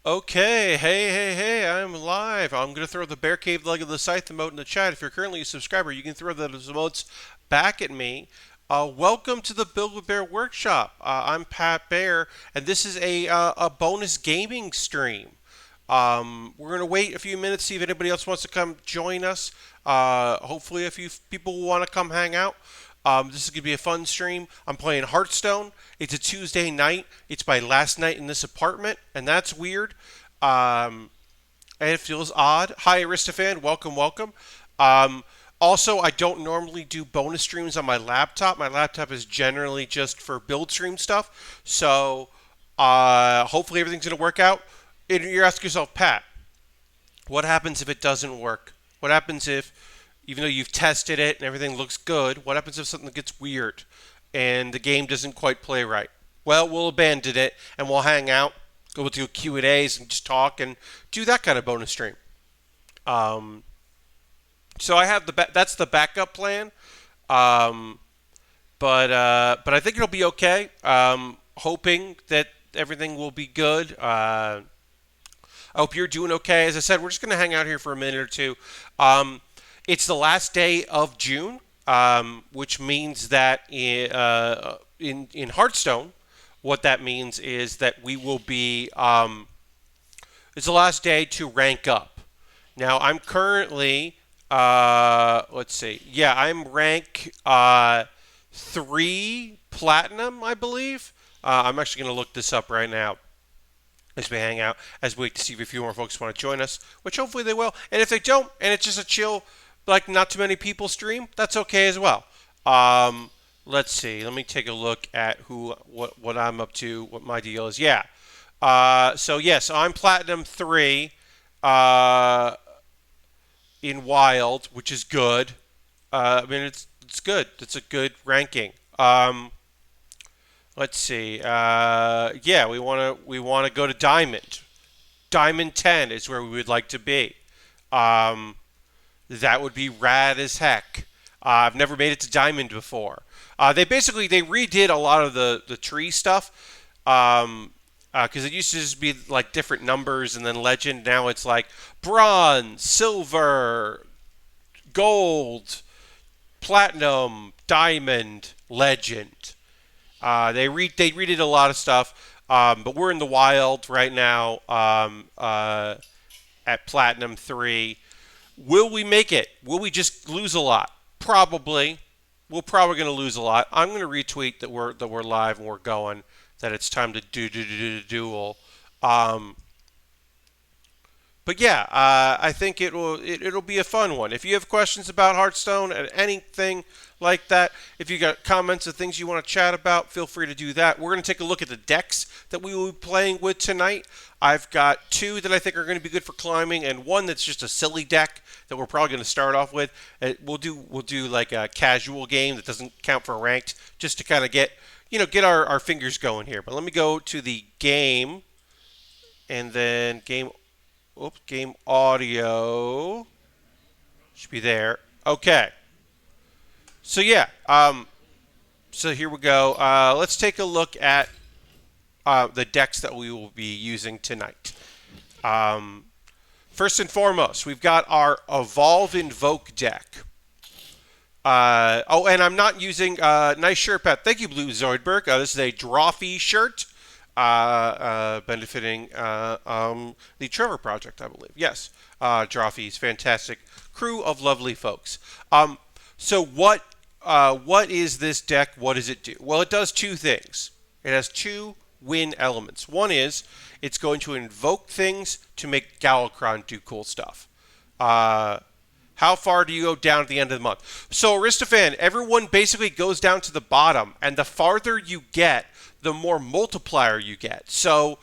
Okay, hey, I'm live. I'm going to throw the Bear Cave leg of the scythe emote in the chat. If you're currently a subscriber, you can throw those emotes back at me. Welcome to the Build with Bear workshop. I'm Pat Bear, and this is a bonus gaming stream. We're going to wait a few minutes, see if anybody else wants to come join us. Hopefully, a few people will want to come hang out. This is going to be a fun stream. I'm playing Hearthstone. It's a Tuesday night. It's my last night in this apartment, and that's weird. And it feels odd. Hi, Aristofan. Welcome. Um, Also, I don't normally do bonus streams on my laptop. My laptop is generally just for build stream stuff. So hopefully everything's going to work out. And you're asking yourself, Pat, what happens if it doesn't work? What happens if, even though you've tested it and everything looks good, what happens if something gets weird and the game doesn't quite play right? Well, we'll abandon it and we'll hang out, go do Q&As and just talk and do that kind of bonus stream. Um, so I have that's the backup plan. Um, but I think it'll be okay. Hoping that everything will be good. I hope you're doing okay. As I said, we're just going to hang out here for a minute or two. It's the last day of June, which means that in Hearthstone, what that means is that we will be. It's the last day to rank up. Now I'm currently. Let's see. Yeah, I'm rank 3 platinum, I believe. I'm actually going to look this up right now as we hang out, as we wait to see if a few more folks want to join us, which hopefully they will. And if they don't, and it's just a chill, like not too many people stream, that's okay as well. Let's see. Let me take a look at what I'm up to, what my deal is. Yeah. So yes, I'm Platinum 3 in Wild, which is good. I mean, it's good. It's a good ranking. Let's see. Yeah, we want to go to Diamond. Diamond 10 is where we would like to be. That would be rad as heck. I've never made it to Diamond before. They redid a lot of the tree stuff. Because it used to just be like different numbers and then legend. Now it's like bronze, silver, gold, platinum, diamond, legend. They redid a lot of stuff, but we're in the wild right now at Platinum 3. Will we make it? Will we just lose a lot? Probably. We're probably going to lose a lot. I'm going to retweet that we're live and we're going. That it's time to do duel. But yeah, I think it'll be a fun one. If you have questions about Hearthstone and anything like that, if you got comments or things you want to chat about, feel free to do that. We're going to take a look at the decks that we will be playing with tonight. I've got 2 that I think are going to be good for climbing, and 1 that's just a silly deck that we're probably going to start off with. We'll do like a casual game that doesn't count for ranked, just to kind of get our fingers going here. But let me go to the game, and then game audio should be there. Okay. So yeah, so here we go. Let's take a look at the decks that we will be using tonight. First and foremost, we've got our Evolve Invoke deck. And I'm not using nice shirt, Pat. Thank you, Blue Zoidberg. This is a Drawfee shirt. Benefiting the Trevor Project, I believe. Yes, Drawfee's fantastic crew of lovely folks. So what is this deck? What does it do? Well, it does 2 things. It has 2 win elements. One is it's going to invoke things to make Galakrond do cool stuff. How far do you go down at the end of the month? So, Aristofan, everyone basically goes down to the bottom, and the farther you get, the more multiplier you get. So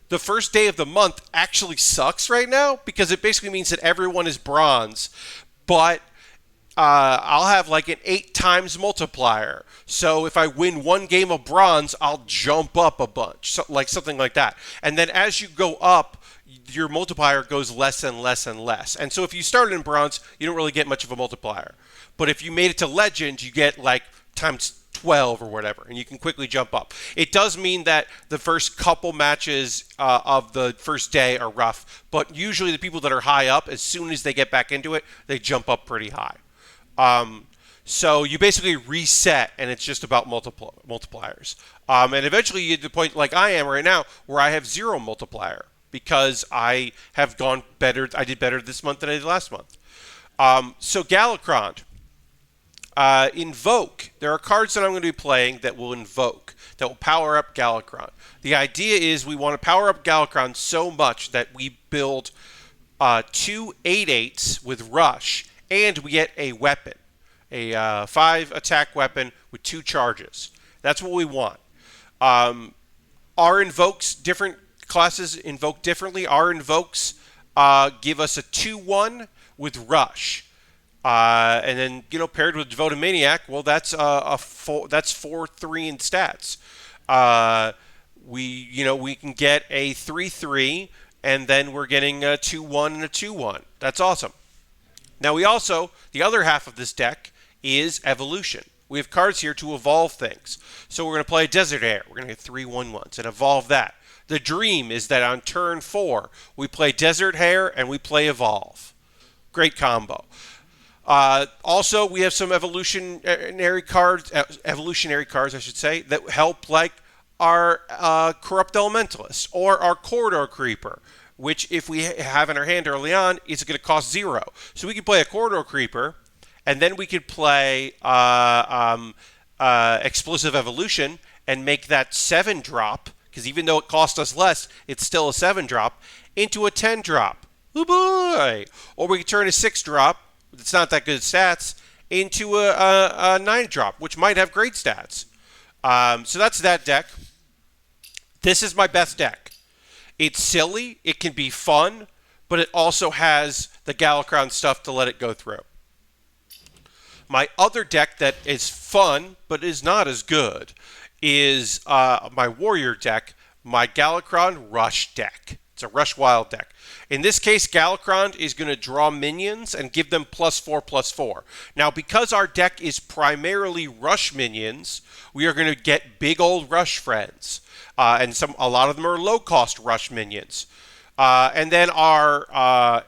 the first day of the month actually sucks right now because it basically means that everyone is bronze. But I'll have like an 8 times multiplier. So if I win 1 game of bronze, I'll jump up a bunch, something like that. And then as you go up, your multiplier goes less and less and less. And so if you started in bronze, you don't really get much of a multiplier. But if you made it to legend, you get like times 12 or whatever, and you can quickly jump up. It does mean that the first couple matches of the first day are rough, but usually the people that are high up, as soon as they get back into it, they jump up pretty high. So you basically reset, and it's just about multipliers. And eventually you get to the point like I am right now where I have 0 multiplier because I have gone better. I did better this month than I did last month. So Galakron. Invoke. There are cards that I'm going to be playing that will invoke, that will power up Galakron. The idea is we want to power up Galakron so much that we build 2 8/8s with Rush, and we get a weapon. A 5 attack weapon with 2 charges. That's what we want. Our invokes, different classes invoke differently. Our invokes give us a 2/1 with Rush. And then, paired with Devoted Maniac, well, that's that's 4/3 in stats. We can get a 3/3, and then we're getting a 2/1 and a 2/1. That's awesome. Now the other half of this deck is evolution. We have cards here to evolve things. So we're going to play Desert Air. We're going to get 3 1/1s and evolve that. The dream is that on turn 4, we play Desert Hair and we play Evolve. Great combo. Also, we have some evolutionary cards, I should say, that help, like our Corrupt Elementalist or our Corridor Creeper, which if we have in our hand early on, is going to cost 0. So we can play a Corridor Creeper, and then we could play Explosive Evolution and make that 7 drop, because even though it cost us less, it's still a 7 drop, into a 10 drop. Oh boy! Or we could turn a 6 drop, it's not that good stats, into a 9 drop, which might have great stats. So that's that deck. This is my best deck. It's silly, it can be fun, but it also has the Galakron stuff to let it go through. My other deck that is fun, but is not as good, is my Warrior deck, my Galakron Rush deck. It's a Rush Wild deck. In this case, Galakron is going to draw minions and give them +4/+4. Now, because our deck is primarily Rush minions, we are going to get big old Rush friends. And a lot of them are low-cost Rush minions. And then our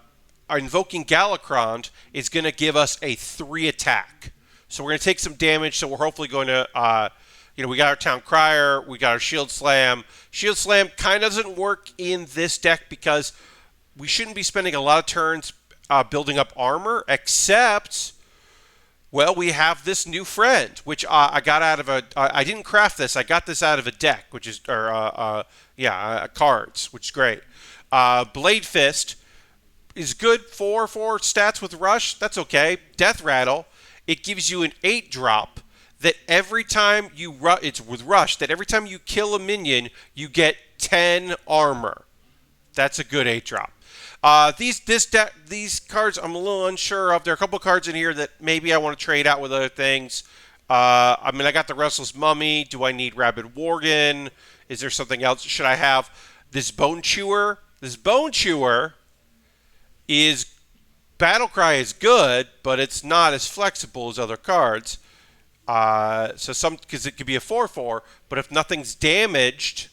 Invoking Galakron is going to give us a 3 attack. So we're going to take some damage, so we're hopefully going to... we got our Town Crier, we got our Shield Slam. Shield Slam kind of doesn't work in this deck because we shouldn't be spending a lot of turns building up armor, except, well, we have this new friend, which I got out of I didn't craft this. I got this out of a deck, which is, cards, which is great. Blade Fist is good for stats with Rush. That's okay. Death Rattle, it gives you an 8 drop. That every time it's with Rush, that every time you kill a minion, you get 10 armor. That's a good 8 drop. These cards I'm a little unsure of. There are a couple cards in here that maybe I want to trade out with other things. I got the Restless Mummy. Do I need Rabid Worgen? Is there something else? Should I have this Bone Chewer? This Bone Chewer is... Battlecry is good, but it's not as flexible as other cards. Because it could be a 4/4, but if nothing's damaged,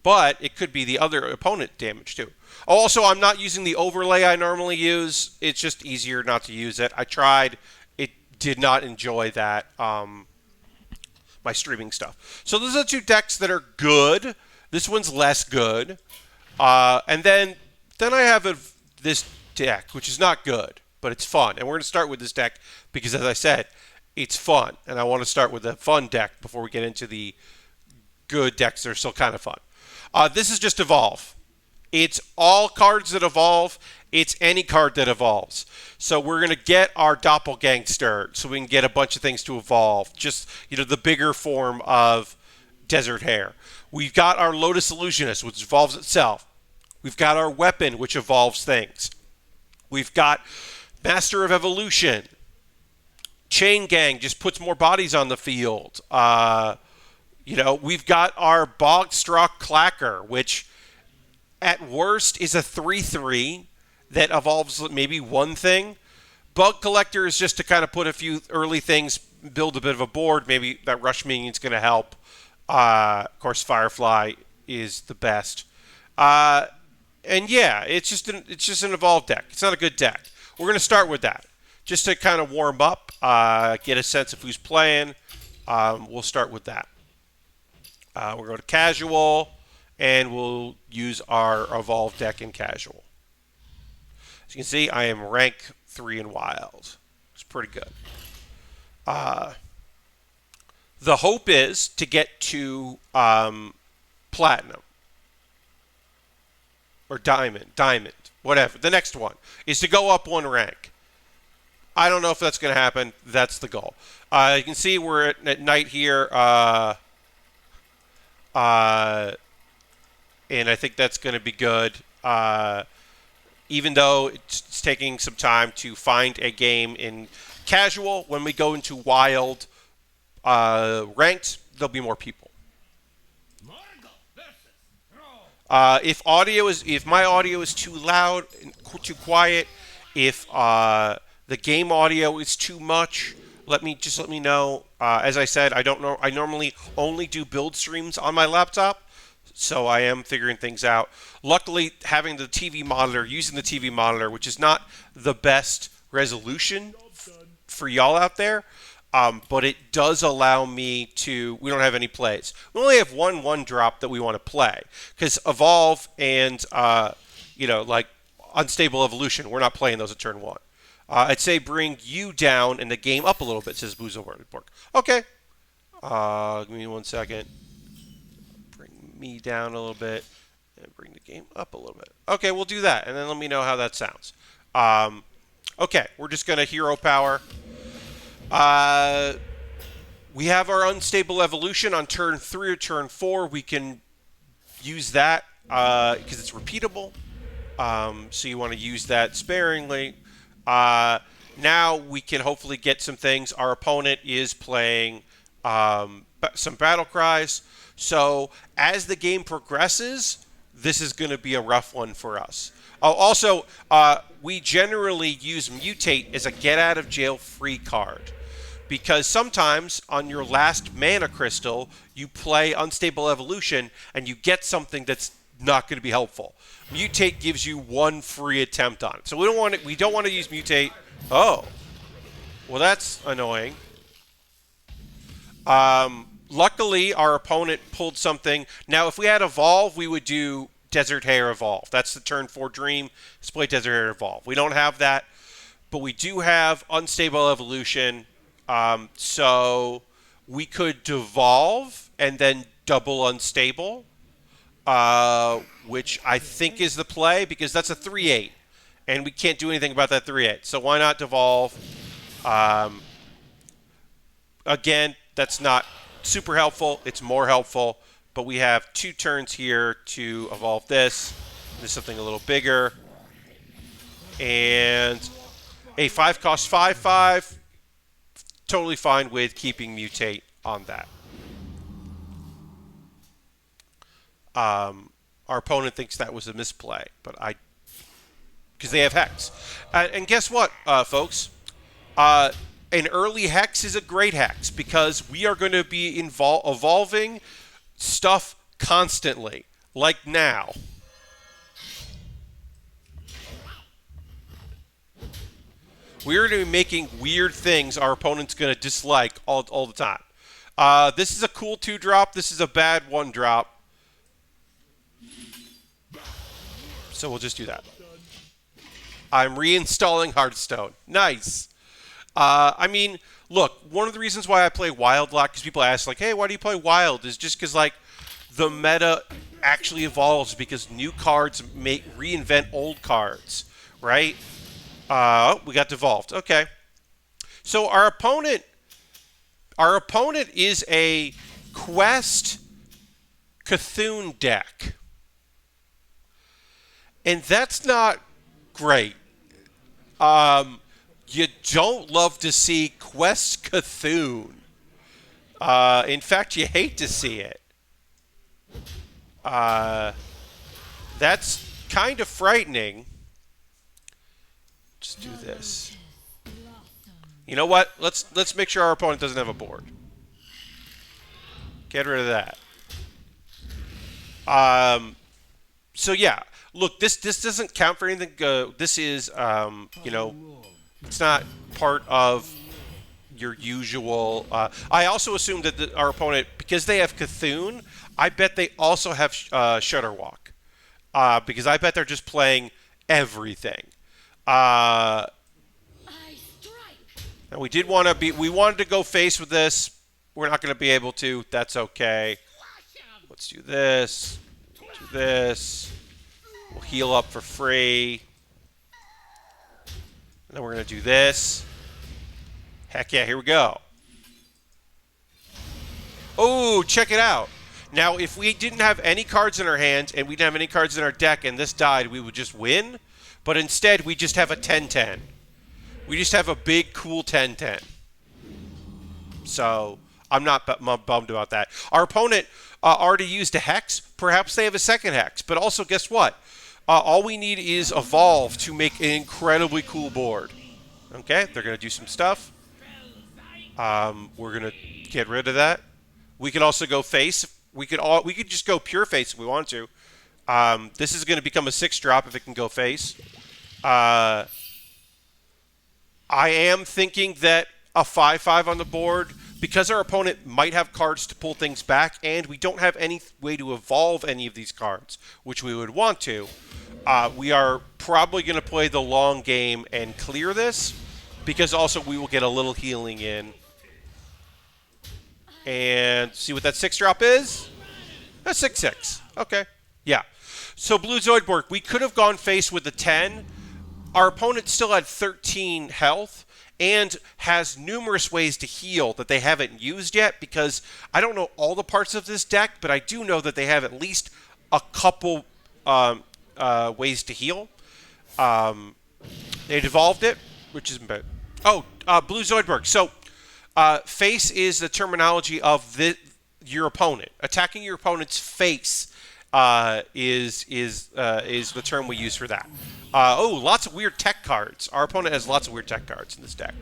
but it could be the other opponent damaged too. Also, I'm not using the overlay I normally use. It's just easier not to use it. I tried. It did not enjoy that, my streaming stuff. So those are the 2 decks that are good. This one's less good. And then I have this deck, which is not good, but it's fun. And we're going to start with this deck because, as I said, it's fun, and I want to start with a fun deck before we get into the good decks that are still kind of fun. This is just Evolve. It's all cards that evolve. It's any card that evolves. So we're going to get our Doppelgangster so we can get a bunch of things to evolve. Just, the bigger form of Desert Hair. We've got our Lotus Illusionist, which evolves itself. We've got our Weapon, which evolves things. We've got Master of Evolution. Chain Gang just puts more bodies on the field. We've got our Bogstraw Clacker, which at worst is a 3/3 that evolves maybe one thing. Bug Collector is just to kind of put a few early things build a bit of a board. Maybe that Rush Minion's going to help. Of course, Firefly is the best. And yeah, it's just an evolved deck. It's not a good deck. We're going to start with that just to kind of warm up, get a sense of who's playing. We'll start with that. We'll go to casual, and we'll use our evolved deck in casual. As you can see, I am rank 3 in wild. It's pretty good. The hope is to get to platinum or diamond, whatever. The next one is to go up 1 rank. I don't know if that's going to happen. That's the goal. You can see we're at night here, and I think that's going to be good. Even though it's taking some time to find a game in casual, when we go into wild ranked, there'll be more people. If my audio is too loud, too quiet, if the game audio is too much, let me know. As I said, I don't know. I normally only do build streams on my laptop, so I am figuring things out. Luckily, having the TV monitor, using the TV monitor, which is not the best resolution for y'all out there, but it does allow me to. We don't have any plays. We only have one drop that we want to play because Evolve and like Unstable Evolution, we're not playing those at turn 1. I'd say bring you down and the game up a little bit, says Boozleborg. Okay. Give me 1 second. Bring me down a little bit and bring the game up a little bit. Okay, we'll do that, and then let me know how that sounds. Okay, we're just going to hero power. We have our Unstable Evolution on turn 3 or turn 4. We can use that because it's repeatable. So you want to use that sparingly. Now we can hopefully get some things. Our opponent is playing some battle cries. So as the game progresses, this is going to be a rough one for us. Also, we generally use Mutate as a get-out-of-jail-free card. Because sometimes on your last mana crystal, you play Unstable Evolution and you get something that's not going to be helpful. Mutate gives you 1 free attempt on it. So we don't want to use Mutate. Oh. Well, that's annoying. Luckily, our opponent pulled something. Now, if we had Evolve, we would do Desert Hare Evolve. That's the turn 4 dream. Let's play Desert Hare Evolve. We don't have that, but we do have Unstable Evolution. So we could devolve and then double Unstable, which I think is the play because that's a 3/8, and we can't do anything about that 3/8. So why not devolve? Again, that's not super helpful. It's more helpful, but we have 2 turns here to evolve this. There's something a little bigger. And a 5 cost 5/5. Totally fine with keeping Mutate on that. Our opponent thinks that was a misplay, but because they have Hex. And guess what, folks? An early Hex is a great Hex because we are going to be evolving stuff constantly, like now. We're going to be making weird things our opponent's going to dislike all the time. This is a cool 2-drop. This is a bad 1-drop. So we'll just do that. I'm reinstalling Hearthstone. Nice. I mean, look, one of the reasons why I play Wild a lot, because people ask, like, hey, why do you play Wild? Is just because, like, the meta actually evolves because new cards reinvent old cards, right? We got devolved. Okay. So our opponent is a Quest Cthulhu deck. And that's not great. You don't love to see Quest Cthulhu. In fact, you hate to see it. That's kind of frightening. Just do this. You know what? Let's make sure our opponent doesn't have a board. Get rid of that. So yeah, look, this doesn't count for anything. This is you know, it's not part of your usual. I also assume that our opponent, because they have Cthulhu, I bet they also have Shutterwalk, because I bet they're just playing everything. And we wanted to go face with this. We're not going to be able to. That's okay. Let's do this. Do this. We'll heal up for free. And then we're going to do this. Heck yeah, here we go. Oh, check it out. Now, if we didn't have any cards in our hand and we didn't have any cards in our deck and this died, we would just win. But instead, we just have a 10-10. We just have a big, cool 10-10. So, I'm not bummed about that. Our opponent already used a Hex. Perhaps they have a second Hex. But also, guess what? All we need is Evolve to make an incredibly cool board. Okay, they're going to do some stuff. We're going to get rid of that. We could also go face. We could just go pure face if we want to. This is going to become a 6-drop if it can go face. I am thinking that a 5/5 on the board, because our opponent might have cards to pull things back, and we don't have any way to evolve any of these cards, which we would want to. We are probably going to play the long game and clear this, because also we will get a little healing in. And see what that 6-drop is? That's 6/6. Okay. Yeah. So Blue Zoidberg, we could have gone face with the 10. Our opponent still had 13 health and has numerous ways to heal that they haven't used yet, because I don't know all the parts of this deck, but I do know that they have at least a couple ways to heal. They evolved it, which isn't bad. Oh, Blue Zoidberg. So face is the terminology of your opponent. Attacking your opponent's face is the term we use for that. Lots of weird tech cards. Our opponent has lots of weird tech cards in this deck.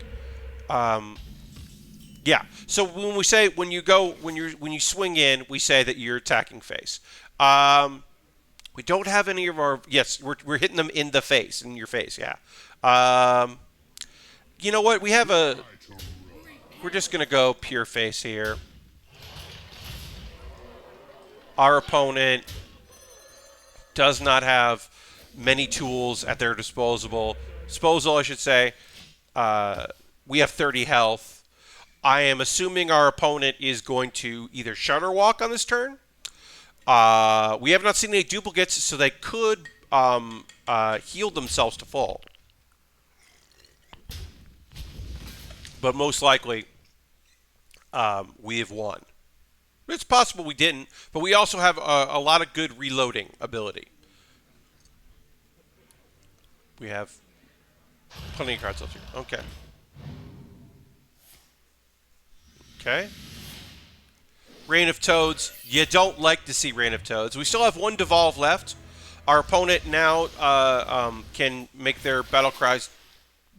Yeah. So when you swing in, we say that you're attacking face. We don't have any of our. Yes, we're hitting them in the face, in your face. Yeah. You know what? We're just gonna go pure face here. Our opponent does not have many tools at their disposal, I should say. We have 30 health. I am assuming our opponent is going to either Shutterwalk on this turn. We have not seen any duplicates, so they could heal themselves to full. But most likely, we have won. It's possible we didn't, but we also have a lot of good reloading ability. We have plenty of cards left here. Okay. Okay. Rain of Toads. You don't like to see Rain of Toads. We still have one Devolve left. Our opponent now can make their Battle Cries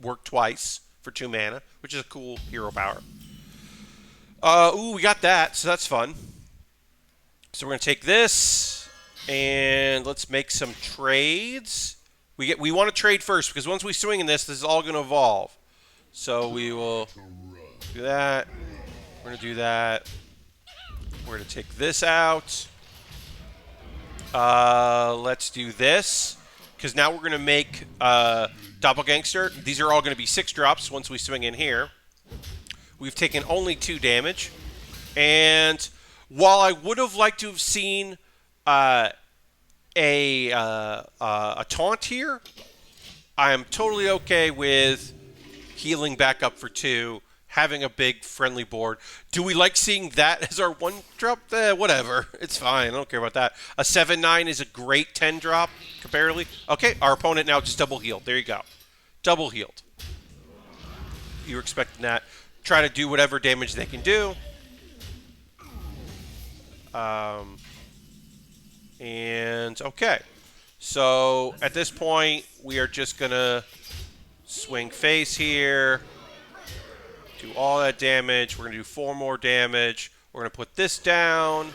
work twice for 2 mana, which is a cool hero power. We got that, so that's fun. So we're going to take this, and let's make some trades. We want to trade first, because once we swing in this is all going to evolve. So we will do that. We're going to do that. We're going to take this out. Let's do this, because now we're going to make Doppelgangster. These are all going to be 6-drops once we swing in here. We've taken only 2 damage. And while I would have liked to have seen a taunt here, I am totally okay with healing back up for 2, having a big friendly board. Do we like seeing that as our 1-drop? Whatever. It's fine. I don't care about that. A 7/9 is a great 10-drop, comparatively. Okay, our opponent now just double healed. There you go. Double healed. You were expecting that. Try to do whatever damage they can do. And okay. So at this point, we are just going to swing face here. Do all that damage. We're going to do 4 more damage. We're going to put this down.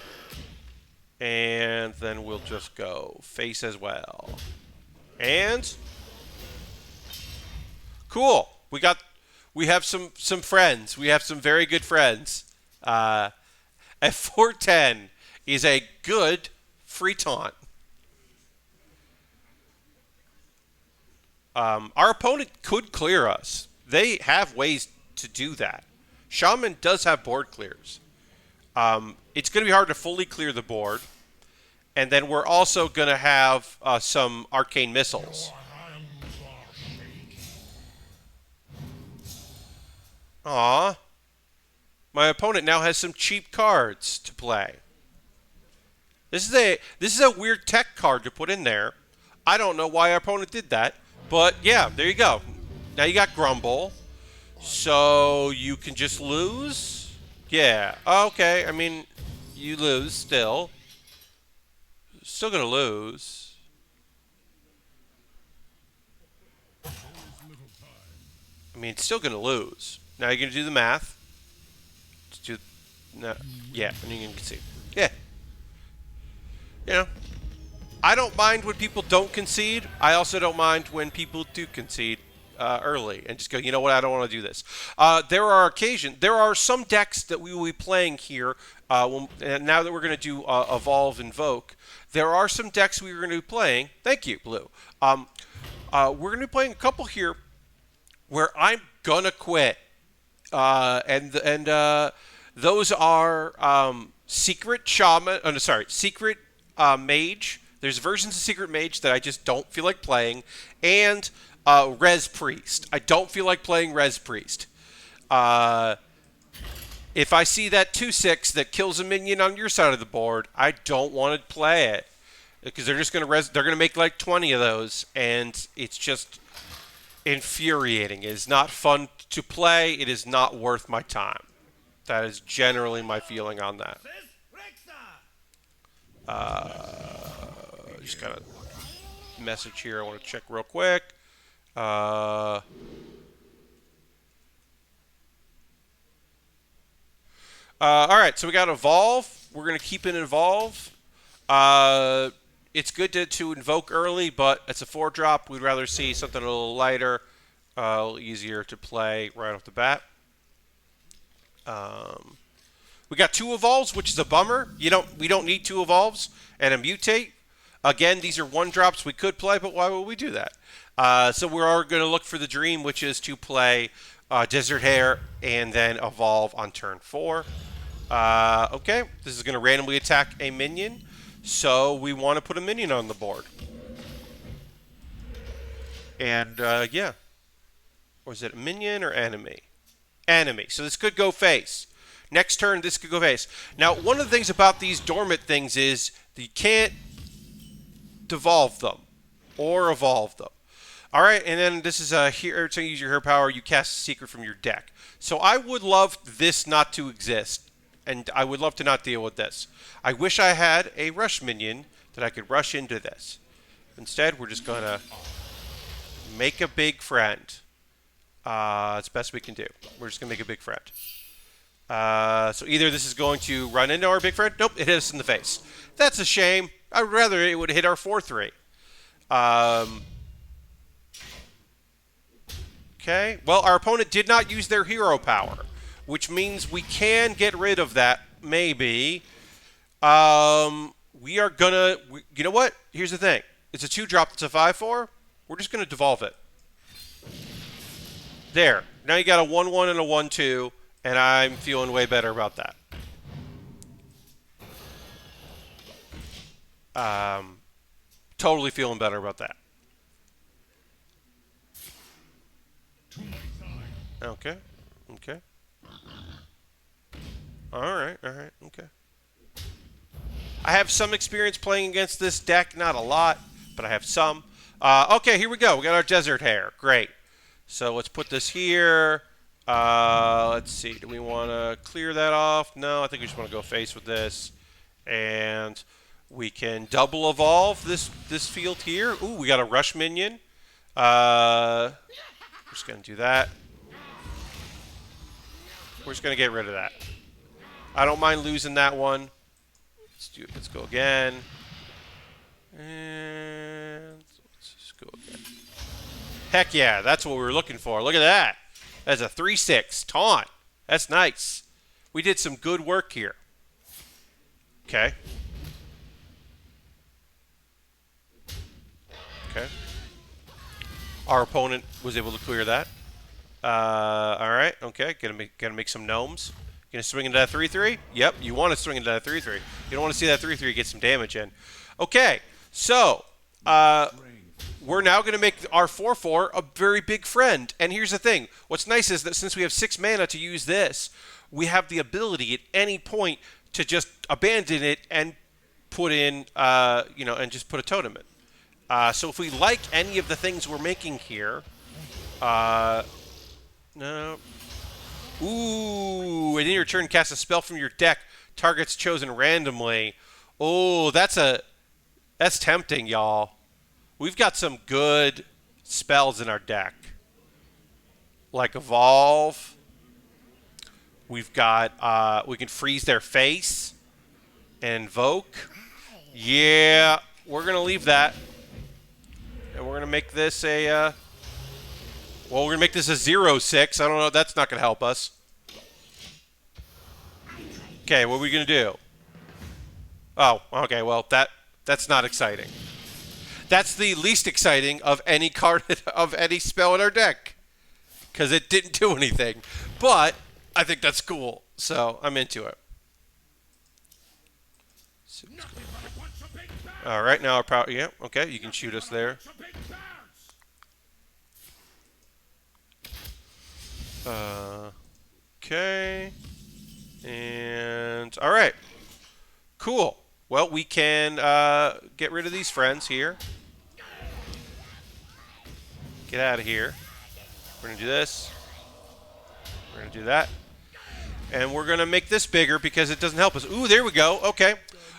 And then we'll just go face as well. And cool. We have some friends. We have some very good friends. At 410 is a good free taunt. Our opponent could clear us. They have ways to do that. Shaman does have board clears. It's going to be hard to fully clear the board. And then we're also going to have some arcane missiles. Aw. My opponent now has some cheap cards to play. This is a weird tech card to put in there. I don't know why our opponent did that. But yeah, there you go. Now you got Grumble. So you can just lose? Yeah. Okay. I mean, you lose still. Still gonna lose. I mean, still gonna lose. Now you're gonna do the math. No, yeah, and you can see. Yeah. You know, I don't mind when people don't concede. I also don't mind when people do concede early and just go, you know what, I don't want to do this. There are some decks that we will be playing here. Now that we're going to do Evolve Invoke, there are some decks we are going to be playing. Thank you, Blue. We're going to be playing a couple here where I'm gonna quit, and those are Secret Shaman. Oh, no, sorry, Secret Mage. There's versions of Secret Mage that I just don't feel like playing, and Res Priest. I don't feel like playing Res Priest. If I see that 2/6 that kills a minion on your side of the board, I don't want to play it because they're just gonna make like 20 of those, and it's just infuriating. It is not fun to play. It is not worth my time. That is generally my feeling on that. Just got a message here I want to check real quick. All right, so we got Evolve. We're going to keep it Evolve. It's good to invoke early, but it's a 4-drop. We'd rather see something a little lighter, a little easier to play right off the bat. We got 2 Evolves, which is a bummer. We don't need 2 Evolves and a Mutate. Again, these are 1-drops we could play, but why would we do that? So we are going to look for the dream, which is to play Desert Hare and then Evolve on turn 4. Okay, this is going to randomly attack a minion, so we want to put a minion on the board. And, yeah. Or is it a minion or enemy? Enemy. So this could go face. Next turn, this could go face. Now, one of the things about these dormant things is that you can't devolve them or evolve them. All right, and then this is here to use your hero power, you cast a secret from your deck. So I would love this not to exist, and I would love to not deal with this. I wish I had a rush minion that I could rush into this. Instead, we're just going to make a big friend. It's best we can do. We're just going to make a big friend. So either this is going to run into our big friend. Nope, it hit us in the face. That's a shame. I would rather it would hit our 4/3. Okay. Well, our opponent did not use their hero power, which means we can get rid of that, maybe. We are going to... You know what? Here's the thing. It's a 2-drop. It's a 5/4. We're just going to devolve it. There. Now you got a 1/1 and a 1/2, and I'm feeling way better about that. Totally feeling better about that. Okay. Okay. Alright, okay. I have some experience playing against this deck. Not a lot, but I have some. Okay, here we go. We got our Desert Hare. Great. So let's put this here. Let's see. Do we want to clear that off? No, I think we just want to go face with this. And we can double evolve this field here. Ooh, we got a rush minion. We're just going to do that. We're just going to get rid of that. I don't mind losing that one. Let's go again. And let's just go again. Heck yeah, that's what we were looking for. Look at that. That's a 3-6 taunt. That's nice. We did some good work here. Okay. Okay. Our opponent was able to clear that. All right. Okay. Gonna make some gnomes. Gonna swing into that 3-3. Yep. You want to swing into that 3-3. You don't want to see that 3-3 get some damage in. Okay. So we're now gonna make our 4-4 a very big friend. And here's the thing. What's nice is that since we have 6 mana to use this, we have the ability at any point to just abandon it and put in, and just put a totem in. So if we like any of the things we're making here, no. Ooh, and in your turn, cast a spell from your deck. Targets chosen randomly. Oh, that's tempting, y'all. We've got some good spells in our deck. Like Evolve. We've got, we can freeze their face. And Invoke. Yeah, we're going to leave that. And we're going to make this a, well, we're going to make this a 0-6. I don't know. That's not going to help us. Okay, what are we going to do? Oh, okay, well, that's not exciting. That's the least exciting of any card, of any spell in our deck. Because it didn't do anything. But I think that's cool. So I'm into it. All right, now our power. Yeah, okay, you can shoot us there. Okay. And all right. Cool. Well, we can get rid of these friends here. Get out of here. We're going to do this. We're going to do that. And we're going to make this bigger because it doesn't help us. Ooh, there we go. Okay.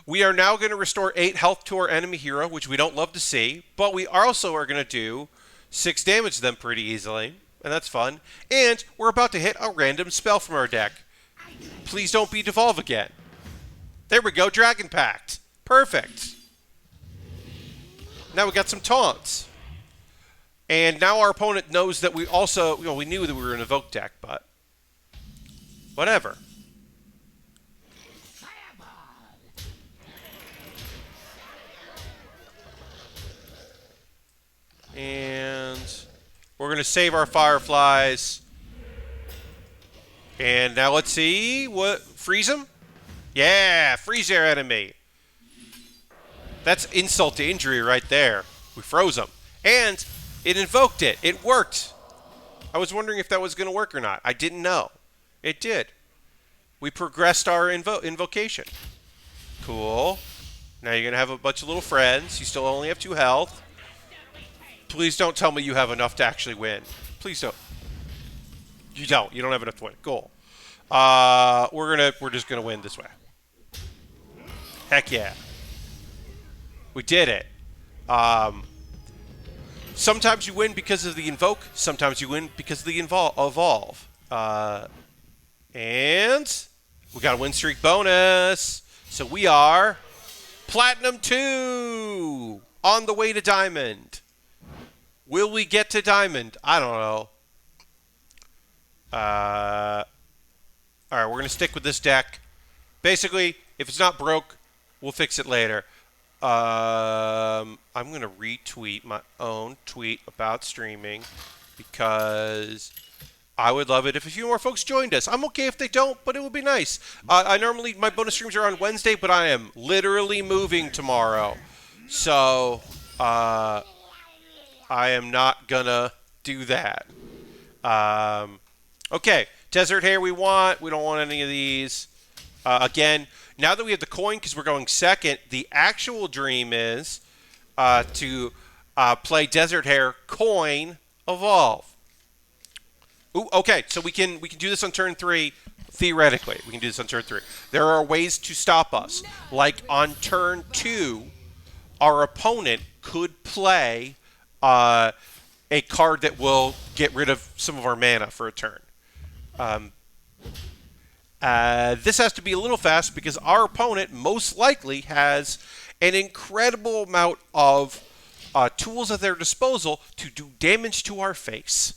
We are now going to restore 8 health to our enemy hero, which we don't love to see. But we also are going to do 6 damage to them pretty easily. And that's fun. And we're about to hit a random spell from our deck. Please don't be Devolve again. There we go. Dragon Pact. Perfect. Now we got some taunts. And now our opponent knows that we also, we knew that we were an Evoke deck, but whatever. And we're going to save our Fireflies. And now let's see. What? Freeze them? Yeah, freeze their enemy. That's insult to injury right there. We froze them. And it invoked it. It worked. I was wondering if that was going to work or not. I didn't know. It did. We progressed our invocation. Cool. Now you're going to have a bunch of little friends. You still only have 2 health. Please don't tell me you have enough to actually win. Please don't. You don't. You don't have enough to win. Cool. We're just gonna win this way. Heck yeah. We did it. Sometimes you win because of the invoke. Sometimes you win because of the evolve. And we got a win streak bonus. So we are Platinum 2 on the way to Diamond. Will we get to Diamond? I don't know. All right, we're going to stick with this deck. Basically, if it's not broke, we'll fix it later. I'm going to retweet my own tweet about streaming because I would love it if a few more folks joined us. I'm okay if they don't, but it would be nice. I normally, my bonus streams are on Wednesday, but I am literally moving tomorrow. So, I am not going to do that. Okay, Desert Hair we want. We don't want any of these. Again, now that we have the coin because we're going second, the actual dream is to play Desert Hair, coin, evolve. Ooh, okay, so we can do this on turn 3. Theoretically, we can do this on turn 3. There are ways to stop us. Like on turn 2, our opponent could play a card that will get rid of some of our mana for a turn. This has to be a little fast because our opponent most likely has an incredible amount of tools at their disposal to do damage to our face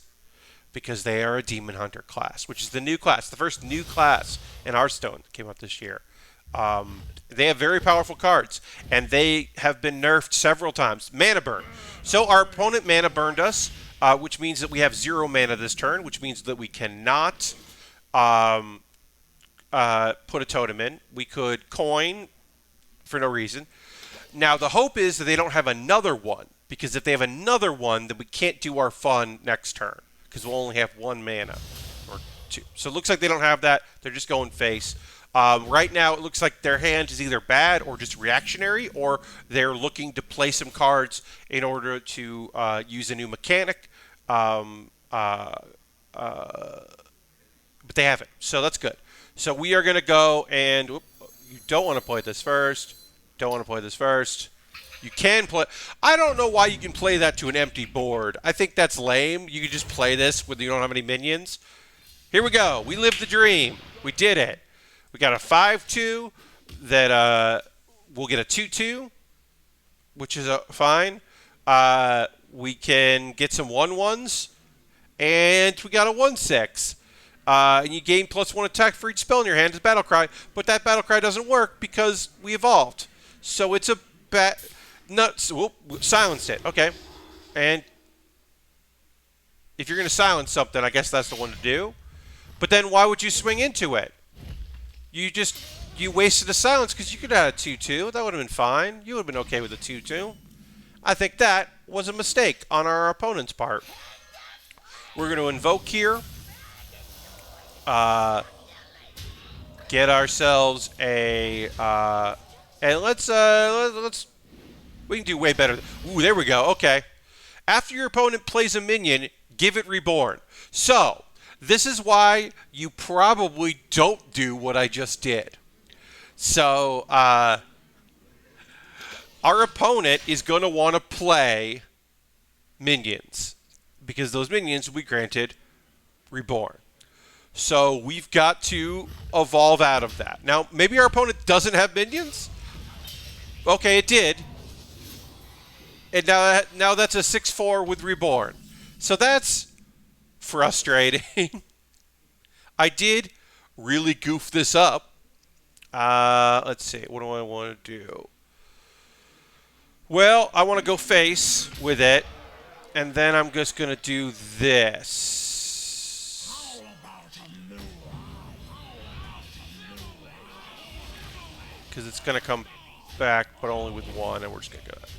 because they are a Demon Hunter class, which is the new class, the first new class in Hearthstone that came out this year. They have very powerful cards, and they have been nerfed several times. Mana burn. So our opponent mana burned us, which means that we have 0 mana this turn, which means that we cannot put a totem in. We could coin for no reason. Now, the hope is that they don't have another one, because if they have another one, then we can't do our fun next turn, because we'll only have 1 mana, or 2. So it looks like they don't have that. They're just going face. Right now, it looks like their hand is either bad or just reactionary, or they're looking to play some cards in order to use a new mechanic. But they haven't, so that's good. So we are going to go and... you don't want to play this first. Don't want to play this first. You can play... I don't know why you can play that to an empty board. I think that's lame. You can just play this when you don't have any minions. Here we go. We lived the dream. We did it. We got a 5-2 that we'll get a 2-2, which is fine. We can get some 1-1s, and we got a 1-6. And you gain +1 attack for each spell in your hand as Battle Cry, but that Battle Cry doesn't work because we evolved. So it's a silenced it. Okay. And if you're going to silence something, I guess that's the one to do. But then why would you swing into it? You wasted a silence because you could have had a 2-2. That would have been fine. You would have been okay with a 2-2. I think that was a mistake on our opponent's part. We're going to invoke here. Get ourselves a and let's we can do way better. Ooh, there we go. Okay. After your opponent plays a minion, give it reborn. So this is why you probably don't do what I just did. So our opponent is going to want to play minions because those minions will be granted reborn. So we've got to evolve out of that. Now, maybe our opponent doesn't have minions. Okay, it did. And now that's a 6-4 with reborn. So that's frustrating. I did really goof this up. Let's see. What do I want to do? Well, I want to go face with it. And then I'm just going to do this. Because it's going to come back, but only with 1, and we're just going to go that.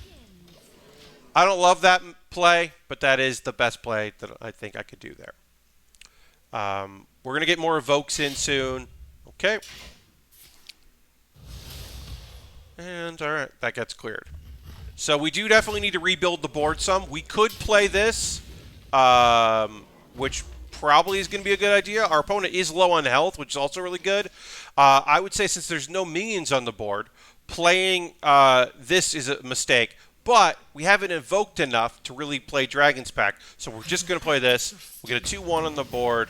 I don't love that play, but that is the best play that I think I could do there. We're going to get more evokes in soon. Okay. And, all right, that gets cleared. So we do definitely need to rebuild the board some. We could play this, which probably is going to be a good idea. Our opponent is low on health, which is also really good. I would say since there's no minions on the board, playing this is a mistake. But we haven't invoked enough to really play Dragon's Pact. So we're just going to play this. We'll get a 2-1 on the board.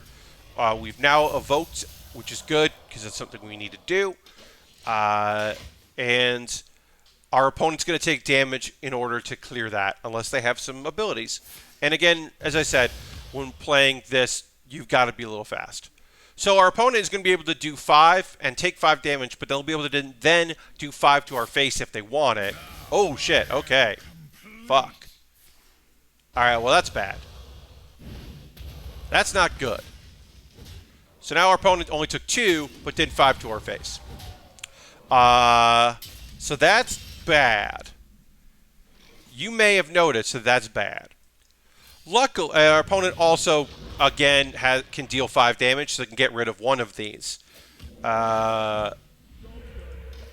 We've now evoked, which is good because it's something we need to do. And our opponent's going to take damage in order to clear that, unless they have some abilities. And again, as I said, when playing this, you've got to be a little fast. So our opponent is going to be able to do 5 and take 5 damage, but they'll be able to then do 5 to our face if they want it. Oh, shit. Okay. Fuck. All right, well, that's bad. That's not good. So now our opponent only took 2, but did 5 to our face. So that's bad. You may have noticed that that's bad. Luckily, our opponent also, again, can deal 5 damage, so they can get rid of one of these. And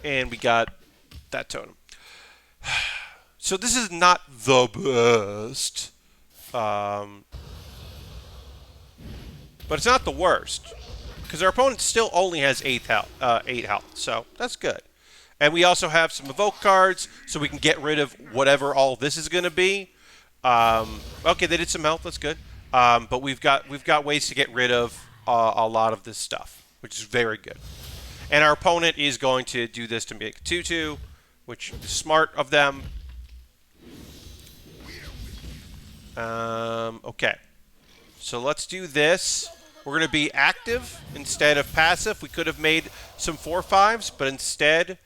we got that totem. So this is not the best. But it's not the worst. Because our opponent still only has 8 health, so that's good. And we also have some evoke cards, so we can get rid of whatever all this is going to be. Okay, they did some health. That's good. But we've got ways to get rid of a lot of this stuff. which is very good. And our opponent is going to do this to make a 2-2, which is smart of them. Okay. So let's do this. We're going to be active instead of passive. We could have made some 4/5s, but instead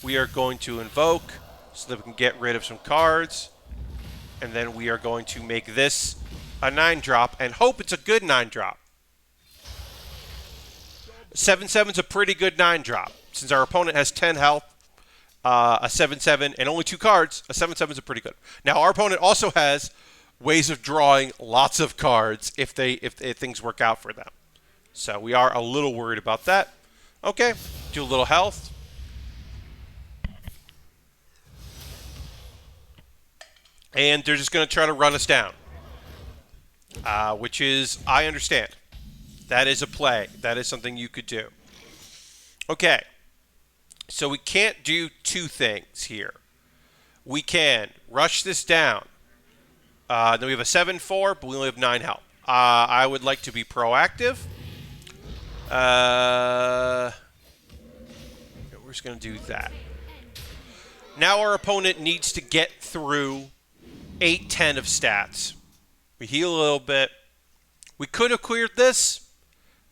we are going to invoke so that we can get rid of some cards. And then we are going to make this a 9-drop and hope it's a good 9-drop. 7/7 is a pretty good 9-drop. Since our opponent has 10 health, a 7/7 and only 2 cards, a 7/7 is a pretty good. Now our opponent also has ways of drawing lots of cards if things work out for them. So we are a little worried about that. Okay, do a little health. And they're just going to try to run us down, which is, I understand. That is a play. That is something you could do. Okay, so we can't do 2 things here. We can rush this down. Then we have a 7/4, but we only have 9 health. I would like to be proactive. We're just going to do that. Now our opponent needs to get through 8-10 of stats. We heal a little bit. We could have cleared this.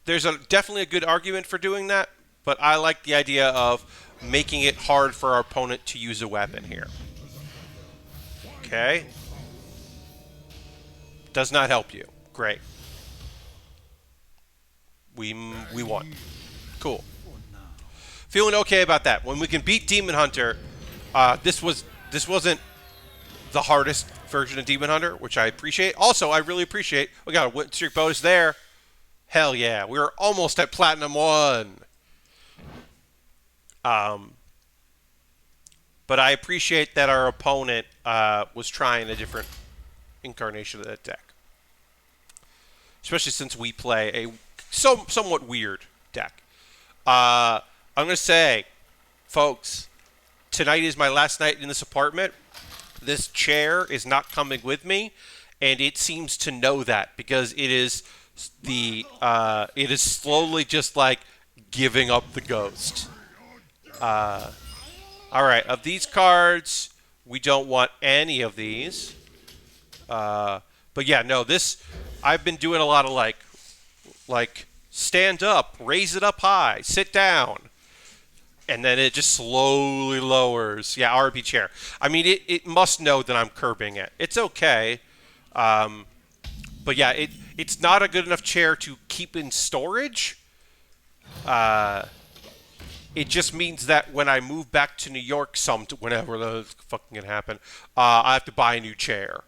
There's definitely a good argument for doing that, but I like the idea of making it hard for our opponent to use a weapon here. Okay. Does not help you. Great. We won. Cool. Feeling okay about that. When we can beat Demon Hunter, this wasn't the hardest version of Demon Hunter, which I appreciate. Also, I really appreciate we got a win streak bonus there. Hell yeah, we were almost at Platinum 1. But I appreciate that our opponent was trying a different incarnation of that deck. Especially since we play a somewhat weird deck. I'm going to say, folks, tonight is my last night in this apartment. This chair is not coming with me, and it seems to know that because it is slowly just like giving up the ghost. All right, of these cards, we don't want any of these. But yeah, no, this I've been doing a lot of like stand up, raise it up high, sit down. And then it just slowly lowers. Yeah, RB chair. I mean, it must know that I'm curbing it. It's okay. But yeah, it's not a good enough chair to keep in storage. It just means that when I move back to New York whenever the fucking can happen, I have to buy a new chair.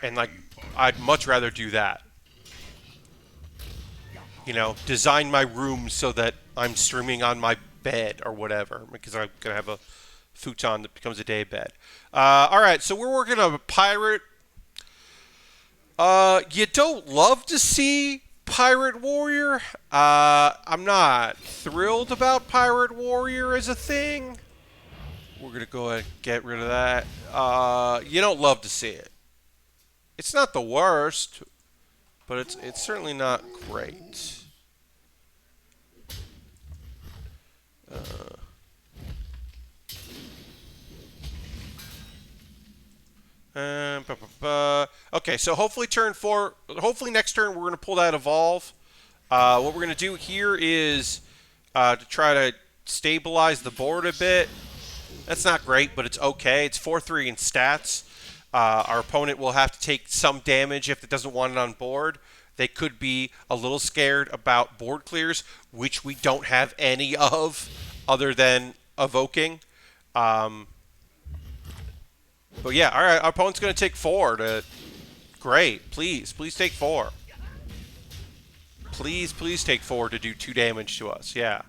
And like, I'd much rather do that. You know, design my room so that I'm streaming on my bed or whatever, because I'm going to have a futon that becomes a day bed. All right, so we're working on a pirate. You don't love to see Pirate Warrior. I'm not thrilled about Pirate Warrior as a thing. We're going to go ahead and get rid of that. You don't love to see it. It's not the worst, but it's certainly not great. Okay, so hopefully next turn we're going to pull that Evolve. What we're going to do here is to try to stabilize the board a bit. That's not great, but it's okay. It's 4/3 in stats. Our opponent will have to take some damage if it doesn't want it on board. They could be a little scared about board clears, which we don't have any of other than evoking. But yeah, all right, our opponent's going to take 4. Great, please take 4. Please take 4 to do 2 damage to us, yeah.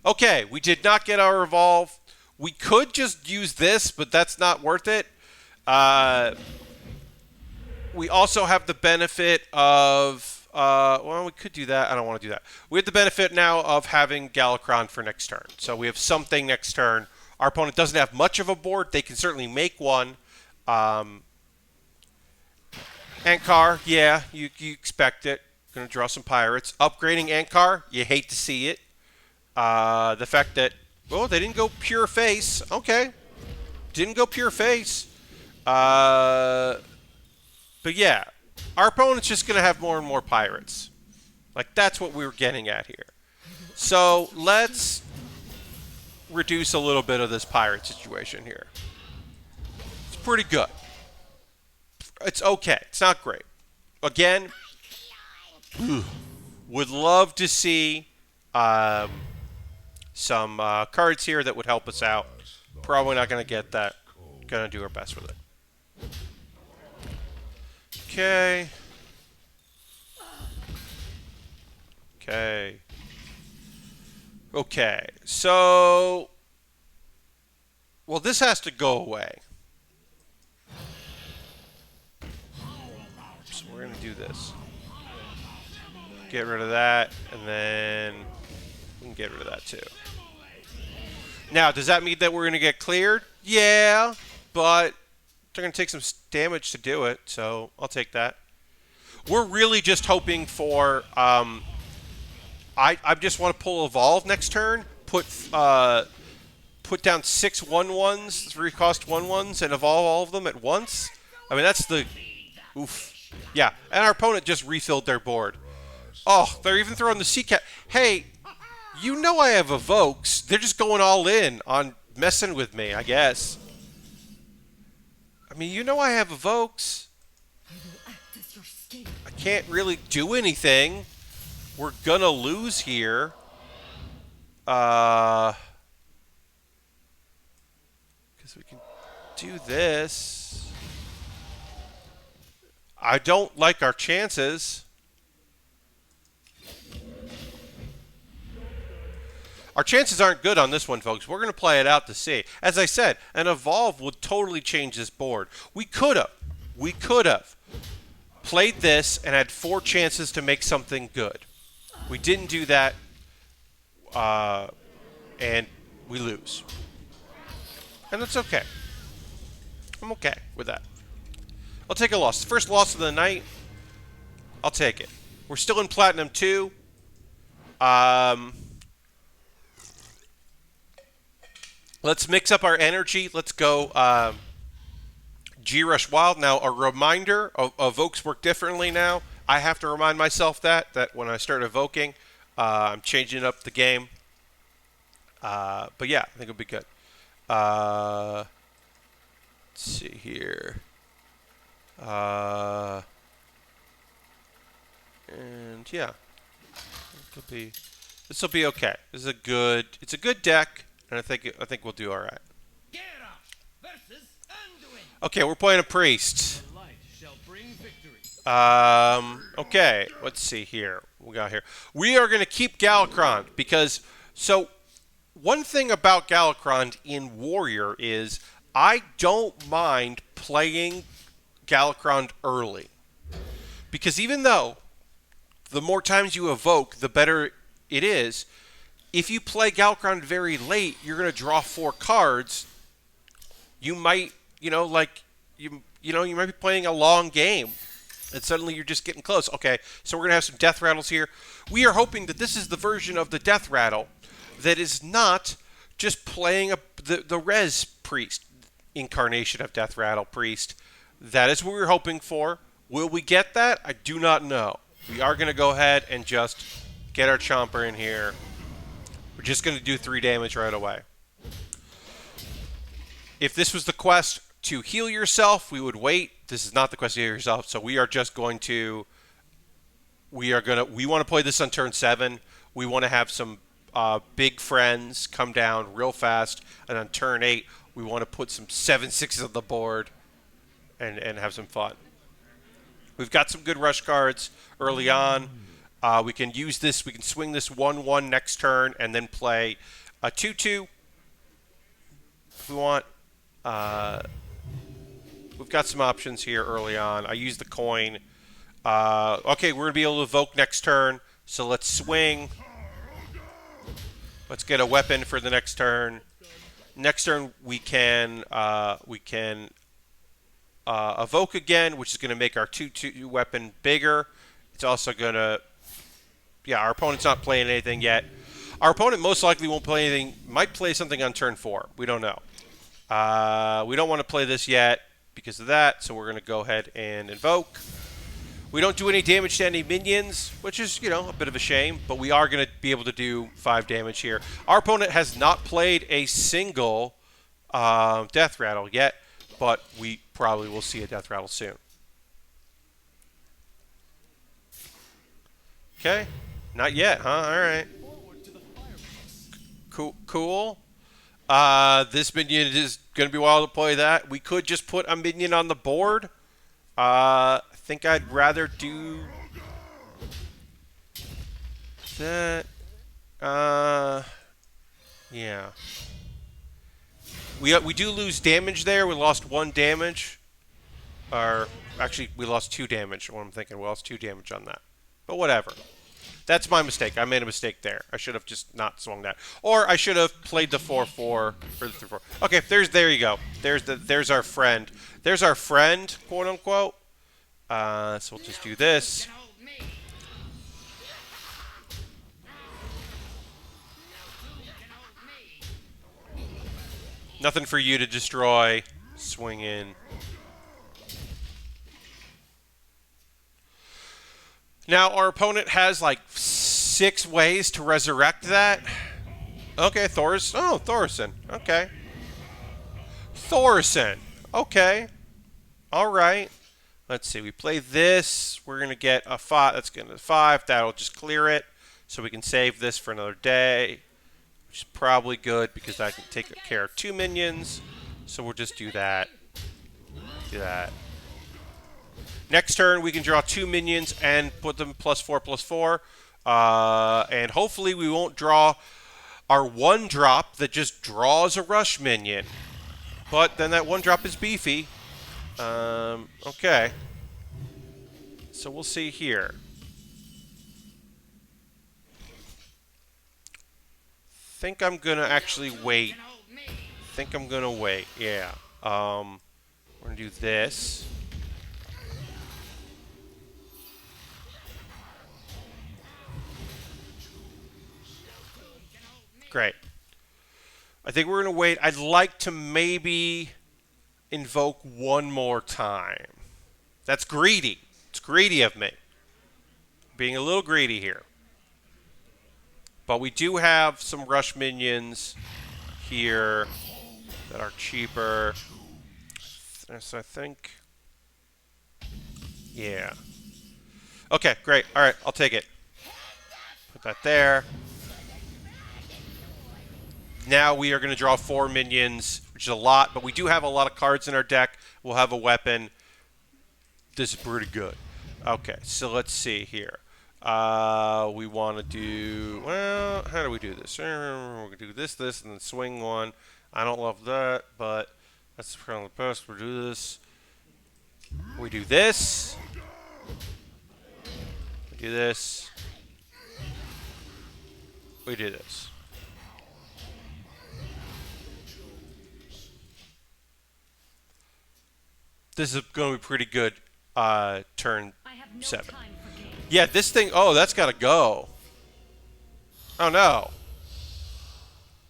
Okay, we did not get our Evolve. We could just use this, but that's not worth it. We also have the benefit of, well, we could do that. I don't want to do that. We have the benefit now of having Galakron for next turn. So we have something next turn. Our opponent doesn't have much of a board. They can certainly make one. Ankar, yeah, you expect it. going to draw some pirates. Upgrading Ankar, you hate to see it. The fact that, oh, they didn't go pure face. Okay. Didn't go pure face. But yeah, our opponent's just going to have more and more pirates. Like, that's what we were getting at here. So let's reduce a little bit of this pirate situation here. It's pretty good. It's okay. It's not great. Again, would love to see some cards here that would help us out. Probably not going to get that. Going to do our best with it. Okay. Okay. Okay. So, well, this has to go away. So we're going to do this. Get rid of that, and then we can get rid of that too. Now, does that mean that we're going to get cleared? Yeah, but they're going to take some damage to do it, so I'll take that. We're really just hoping for... I just want to pull Evolve next turn, put down 6 1/1s, 3 cost 1/1s, and evolve all of them at once. I mean, that's the... Oof. Yeah, and our opponent just refilled their board. Oh, they're even throwing the Sea Cat. Hey, you know I have Evokes. They're just going all in on messing with me, I guess. I mean, you know I have Evokes. I can't really do anything. We're gonna lose here. Because we can do this. I don't like our chances. Our chances aren't good on this one, folks. We're going to play it out to see. As I said, an Evolve would totally change this board. We could have played this and had 4 chances to make something good. We didn't do that, and we lose. And that's okay. I'm okay with that. I'll take a loss. First loss of the night. I'll take it. We're still in Platinum 2. Let's mix up our energy. Let's go G-Rush Wild. Now, a reminder, evokes work differently now. I have to remind myself that when I start evoking, I'm changing up the game. But yeah, I think it'll be good. Let's see here. And yeah, this will be okay. It's a good deck, and I think we'll do all right. Okay, we're playing a priest. Okay, let's see here. What we got here. We are going to keep Galakron because one thing about Galakron in Warrior is I don't mind playing Galakron early. Because even though the more times you evoke, the better it is, if you play Galakron very late, you're going to draw 4 cards. You might, you might be playing a long game. And suddenly you're just getting close. Okay, so we're going to have some Death Rattles here. We are hoping that this is the version of the Death Rattle that is not just playing the Res Priest incarnation of Death Rattle Priest. That is what we're hoping for. Will we get that? I do not know. We are going to go ahead and just get our Chomper in here. We're just going to do 3 damage right away. If this was the quest to heal yourself, we would wait. This is not the quest to heal yourself, so we are just going to... We want to play this on turn 7. We want to have some big friends come down real fast, and on turn 8, we want to put some 7/6s on the board and have some fun. We've got some good rush cards early on. We can use this. We can swing this 1/1 next turn and then play a 2/2 if we want. We've got some options here early on. I use the coin. Okay, we're going to be able to evoke next turn. So let's swing. Let's get a weapon for the next turn. Next turn we can evoke again, which is going to make our 2/2 weapon bigger. It's also going to yeah, our opponent's not playing anything yet. Our opponent most likely won't play anything. Might play something on turn 4. We don't know. We don't want to play this yet because of that, so we're going to go ahead and invoke. We don't do any damage to any minions, which is, you know, a bit of a shame, but we are going to be able to do 5 damage here. Our opponent has not played a single death rattle yet, but we probably will see a death rattle soon. Okay. Not yet, huh? All right. Cool. This minion is going to be wild to play that. We could just put a minion on the board. I think I'd rather do that. Yeah. We do lose damage there. We lost 1 damage. Or, actually, we lost 2 damage. What I'm thinking, we lost 2 damage on that. But whatever. That's my mistake. I made a mistake there. I should have just not swung that. Or I should have played the 4-4 or the 3-4. Okay, there you go. There's our friend. There's our friend, quote unquote. So we'll just do this. Nothing for you to destroy. Swing in. Now, our opponent has like 6 ways to resurrect that. Okay, Thorson. Okay. Thorson. Okay. All right. Let's see. We play this. We're going to get a 5. That's going to be 5. That'll just clear it. So we can save this for another day, which is probably good because I can take care of 2 minions. So we'll just do that. Do that. Next turn, we can draw 2 minions and put them +4/+4. And hopefully we won't draw our 1-drop that just draws a rush minion. But then that 1-drop is beefy. Okay. So we'll see here. Think I'm going to actually wait. Think I'm going to wait. Yeah. We're going to do this. Great. I think we're going to wait. I'd like to maybe invoke 1 more time. That's greedy. It's greedy of me. Being a little greedy here. But we do have some rush minions here that are cheaper. So I think... Yeah. Okay, great. All right, I'll take it. Put that there. Now we are going to draw 4 minions, which is a lot, but we do have a lot of cards in our deck. We'll have a weapon. This is pretty good. Okay, so let's see here. We want to do, well, how do we do this? We're going to do this, and then swing 1. I don't love that, but that's kind of the best. We'll do this. We do this. We do this. We do this. This is going to be pretty good turn 7. Yeah, this thing... Oh, that's got to go. Oh, no.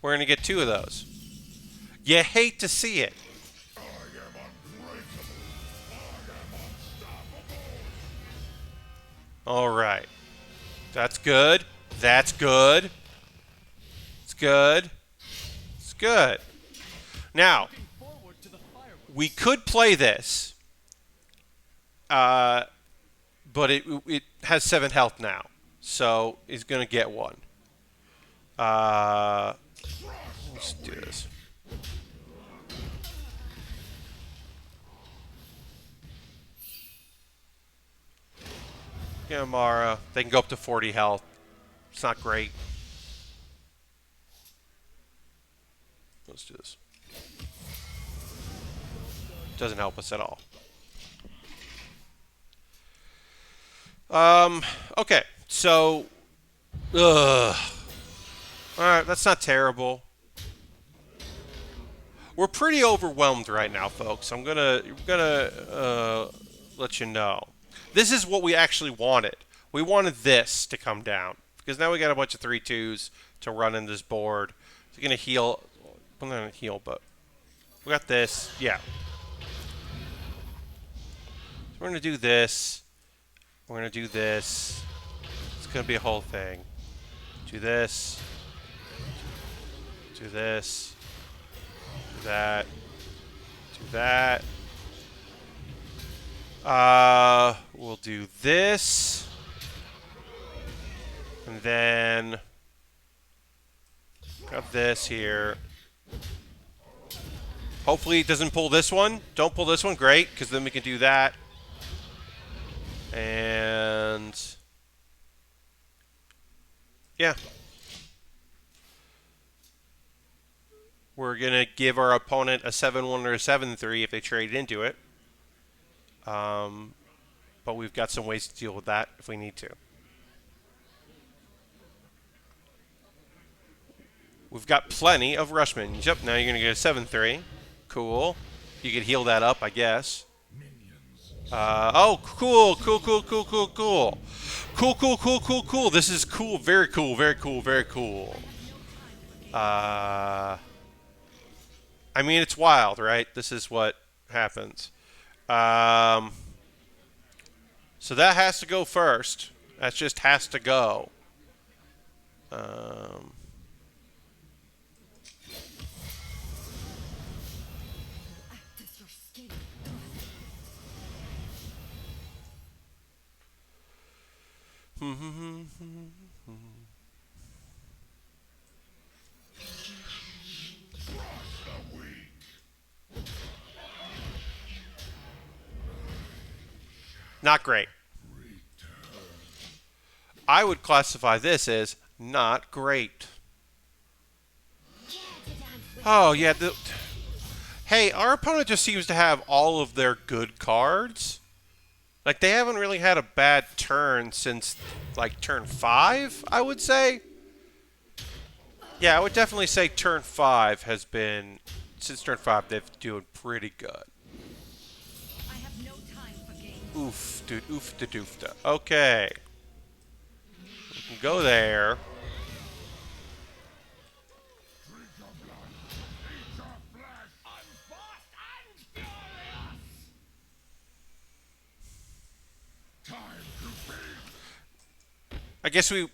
We're going to get 2 of those. You hate to see it. All right. That's good. That's good. It's good. It's good. Now... We could play this, but it has 7 health now, so he's going to get 1. Let's do this. Yeah, Mara. They can go up to 40 health. It's not great. Let's do this. Doesn't help us at all. Okay, so, all right, that's not terrible. We're pretty overwhelmed right now, folks. I'm gonna let you know. This is what we actually wanted. We wanted this to come down. because now we got a bunch of 3/2s to run in this board. It's going to heal. Well, not heal, but we got this. Yeah. So we're going to do this. We're going to do this. It's going to be a whole thing. Do this. Do this. Do that. Do that. We'll do this. And then got this here. Hopefully it doesn't pull this one. Don't pull this one. Great, because then we can do that. And yeah. We're going to give our opponent a 7-1 or a 7-3 if they trade into it. But we've got some ways to deal with that if we need to. We've got plenty of Rushmans. Yep, now you're going to get a 7-3. Cool. You could heal that up, I guess. Oh, cool, cool, cool, cool, cool, cool. Cool, cool, cool, cool, cool. This is cool, very cool, very cool, very cool. I mean, it's wild, right? This is what happens. So that has to go first. That just has to go. Not great. I would classify this as not great. Oh, yeah. Hey, our opponent just seems to have all of their good cards. Like, they haven't really had a bad turn since, like, turn 5, I would say. Yeah, I would definitely say turn 5 has been, since turn 5, they've been doing pretty good. Oof, dude, oofta doofta. Okay. We can go there. I guess we're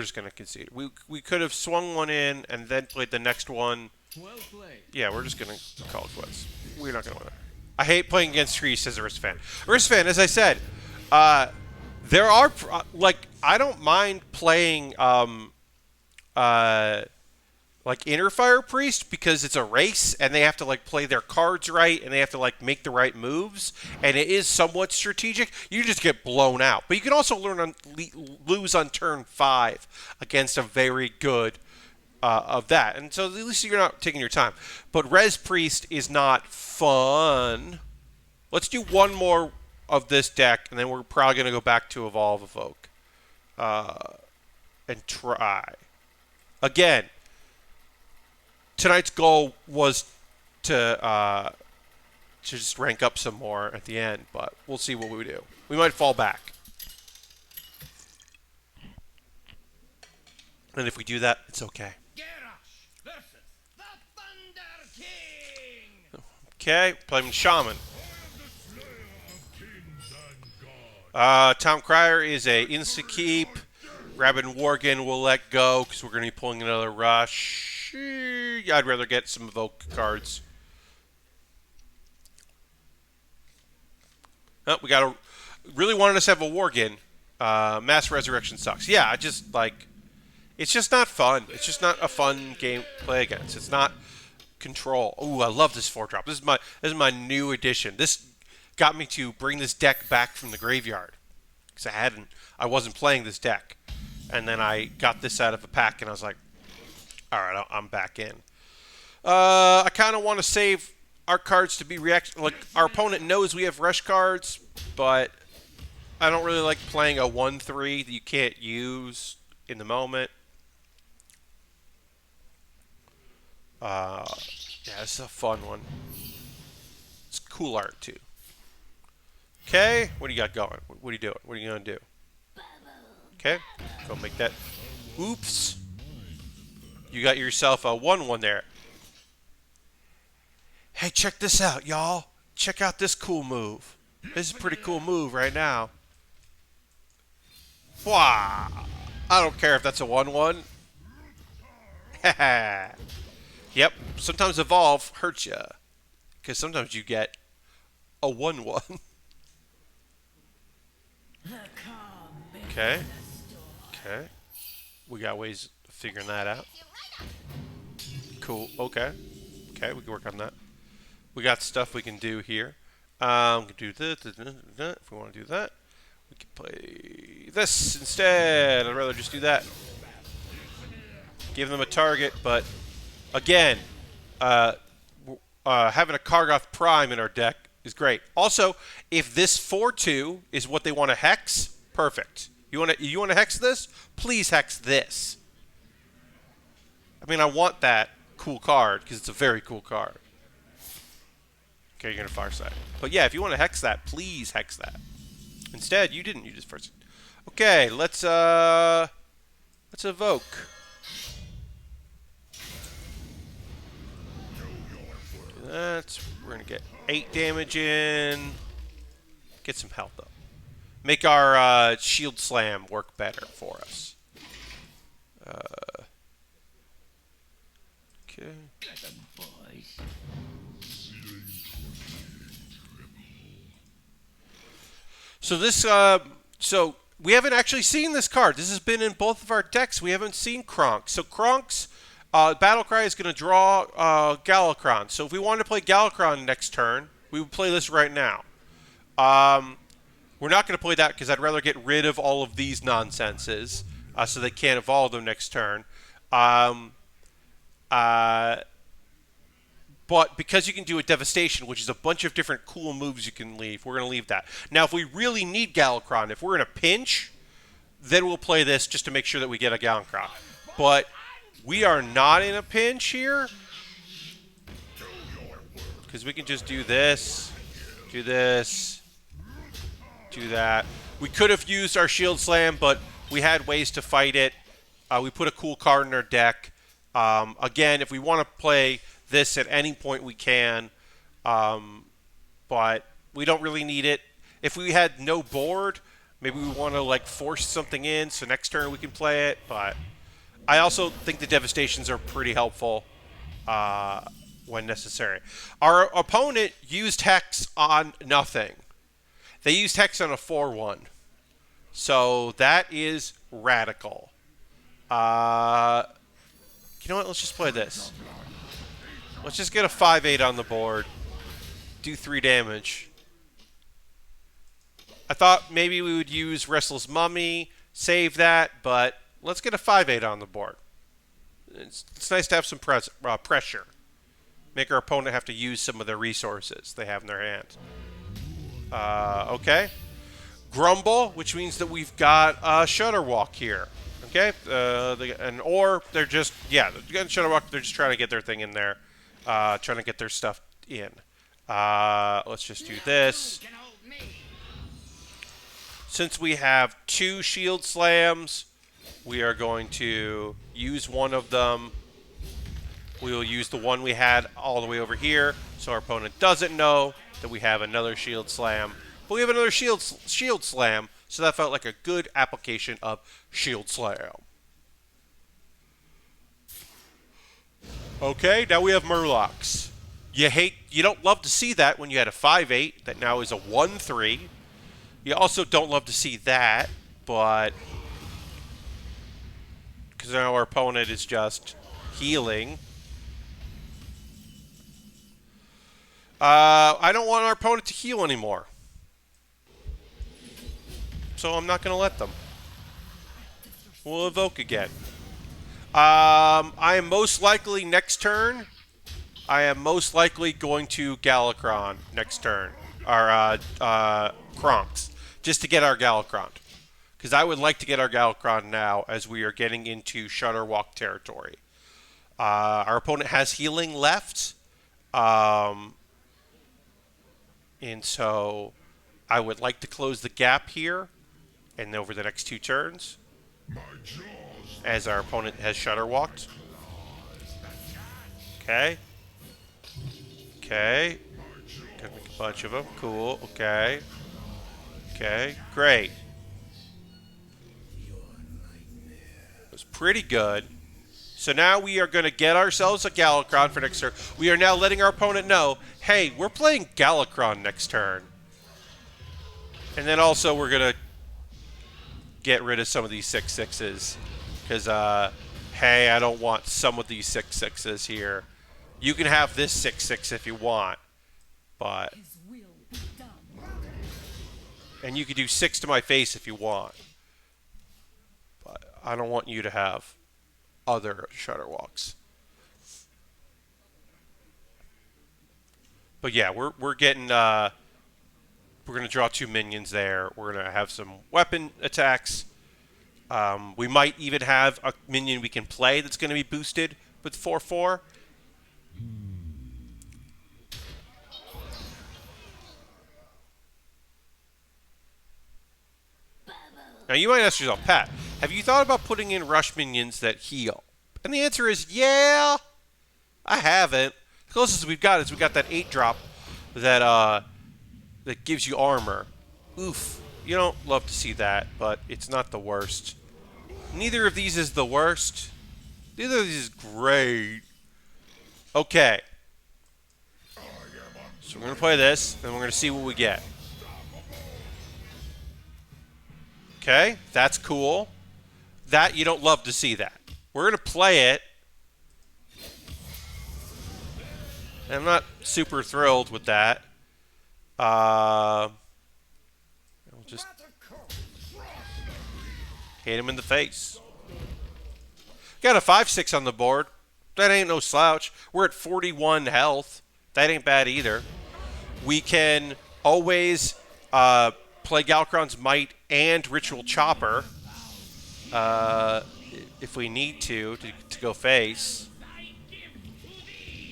just gonna concede. We could have swung one in and then played the next one. Well played. Yeah, we're just gonna call it quits. We're not gonna win it. I hate playing against trees, says a Risk fan. Risk fan, as I said, there are like I don't mind playing like Inner Fire Priest because it's a race and they have to like play their cards right and they have to like make the right moves and it is somewhat strategic. You just get blown out, but you can also lose on turn 5 against a very good of that, and so at least you're not taking your time. But Res Priest is not fun. Let's do one more of this deck, and then we're probably going to go back to Evolve Evoke and try again. Tonight's goal was to just rank up some more at the end, but we'll see what we do. We might fall back. And if we do that, it's okay. Okay, playing Shaman. Tom Cryer is a insta-keep. Rabbit and Worgen will let go because we're going to be pulling another Rush. I'd rather get some Evoke cards. Oh, we got a really wanted us to have a Worgen. Mass Resurrection sucks. Yeah, I just like it's just not fun. It's just not a fun game to play against. It's not control. Ooh, I love this 4-drop. This is my new addition. This got me to bring this deck back from the graveyard because I wasn't playing this deck, and then I got this out of a pack and I was like, all right, I'm back in. I kind of want to save our cards to be reaction. Like our opponent knows we have rush cards, but I don't really like playing a 1/3 that you can't use in the moment. Yeah, this is a fun one. It's cool art too. Okay, what do you got going? What are you doing? What are you gonna do? Okay, go make that. Oops. You got yourself a 1-1 there. Hey, check this out, y'all. Check out this cool move. This is a pretty cool move right now. Wow. I don't care if that's a 1-1. Yep, sometimes evolve hurts you. Because sometimes you get a 1-1. Okay. Okay. We got ways of figuring that out. Cool. Okay. Okay, we can work on that. We got stuff we can do here. We can do this, if we want to do that. We can play this instead. I'd rather just do that. Give them a target, but again, having a Kargoth Prime in our deck is great. Also, if this 4/2 is what they want to hex, perfect. You want to hex this? Please hex this. I mean, I want that cool card because it's a very cool card. Okay, you're gonna Farsight. But yeah, if you want to hex that, please hex that. Instead, you didn't. You just Farsight. Okay, let's evoke. We're gonna get 8 damage in. Get some health up. Make our shield slam work better for us. Okay. So this, so we haven't actually seen this card. This has been in both of our decks. We haven't seen Kronk. So Kronk's Battlecry is going to draw Galakron. So if we wanted to play Galakron next turn, we would play this right now. We're not going to play that because I'd rather get rid of all of these nonsenses so they can't evolve them next turn. But because you can do a Devastation, which is a bunch of different cool moves you can leave, we're going to leave that. Now, if we really need Galakron, if we're in a pinch, then we'll play this just to make sure that we get a Galakron. But we are not in a pinch here because we can just do this, do that. We could have used our Shield Slam, but we had ways to fight it. We put a cool card in our deck. Again, if we want to play this at any point, we can. But we don't really need it. If we had no board, maybe we want to like force something in so next turn we can play it. But I also think the Devastations are pretty helpful when necessary. Our opponent used Hex on nothing. They used Hex on a 4/1. So that is radical. You know what? Let's just play this. Let's just get a 5/8 on the board. Do 3 damage. I thought maybe we would use Restless Mummy, save that, but let's get a 5/8 on the board. It's nice to have some pressure. Make our opponent have to use some of their resources they have in their hands. Okay. Grumble, which means that we've got Shudderwalk here. Okay, or they're just, yeah, they're getting Shudderwalk, they're just trying to get their thing in there. Trying to get their stuff in. Let's just do this. Since we have 2 Shield Slams, we are going to use one of them. We will use the one we had all the way over here, so our opponent doesn't know that we have another Shield Slam. But we have another Shield Slam, so that felt like a good application of Shield Slam. Okay, now we have Murlocs. You don't love to see that when you had a 5/8 that now is a 1/3. You also don't love to see that, but because now our opponent is just healing. I don't want our opponent to heal anymore, so I'm not going to let them. We'll evoke again. I am most likely next turn. I am most likely going to Galakron next turn. Our Kronks. Just to get our Galakron. Because I would like to get our Galakron now as we are getting into Shudderwalk territory. Our opponent has healing left. And so I would like to close the gap here and over the next 2 turns. as our opponent has Shutter Walked. Okay. Okay. Gonna make a bunch of them. Cool. Okay. Okay. Great. It was pretty good. So now we are going to get ourselves a Galakron for next turn. We are now letting our opponent know, hey, we're playing Galakron next turn. And then also we're going to get rid of some of these 6/6s. Because, hey, I don't want some of these 6/6s here. You can have this 6/6 if you want. But... And you can do 6 to my face if you want. But I don't want you to have other Shutter Walks. But yeah, we're getting we're gonna draw 2 minions there. We're gonna have some weapon attacks. We might even have a minion we can play that's gonna be boosted with 4/4. Now you might ask yourself, Pat, have you thought about putting in rush minions that heal? And the answer is yeah. I haven't. The closest we've got is we got that 8-drop that that gives you armor. Oof. You don't love to see that, but it's not the worst. Neither of these is the worst. Neither of these is great. Okay. So we're going to play this, and we're going to see what we get. Okay, that's cool. That, you don't love to see that. We're going to play it. I'm not super thrilled with that. We'll just hit him in the face. Got a 5/6 on the board. That ain't no slouch. We're at 41 health. That ain't bad either. We can always play Galakron's Might and Ritual Chopper if we need to go face.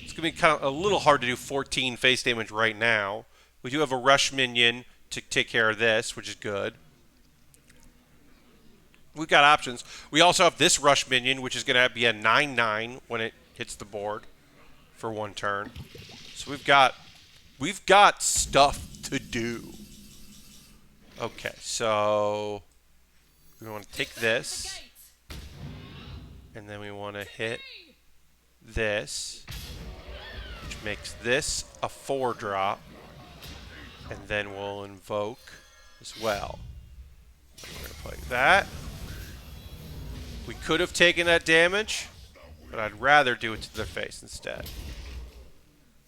It's going to be kind of a little hard to do 14 face damage right now. We do have a Rush minion to take care of this, which is good. We've got options. We also have this Rush minion, which is going to be a 9/9 when it hits the board for 1 turn. So we've got stuff to do. Okay, so we want to take this, and then we want to hit this, which makes this a 4-drop, and then we'll invoke as well. We're going to play that. We could have taken that damage, but I'd rather do it to their face instead.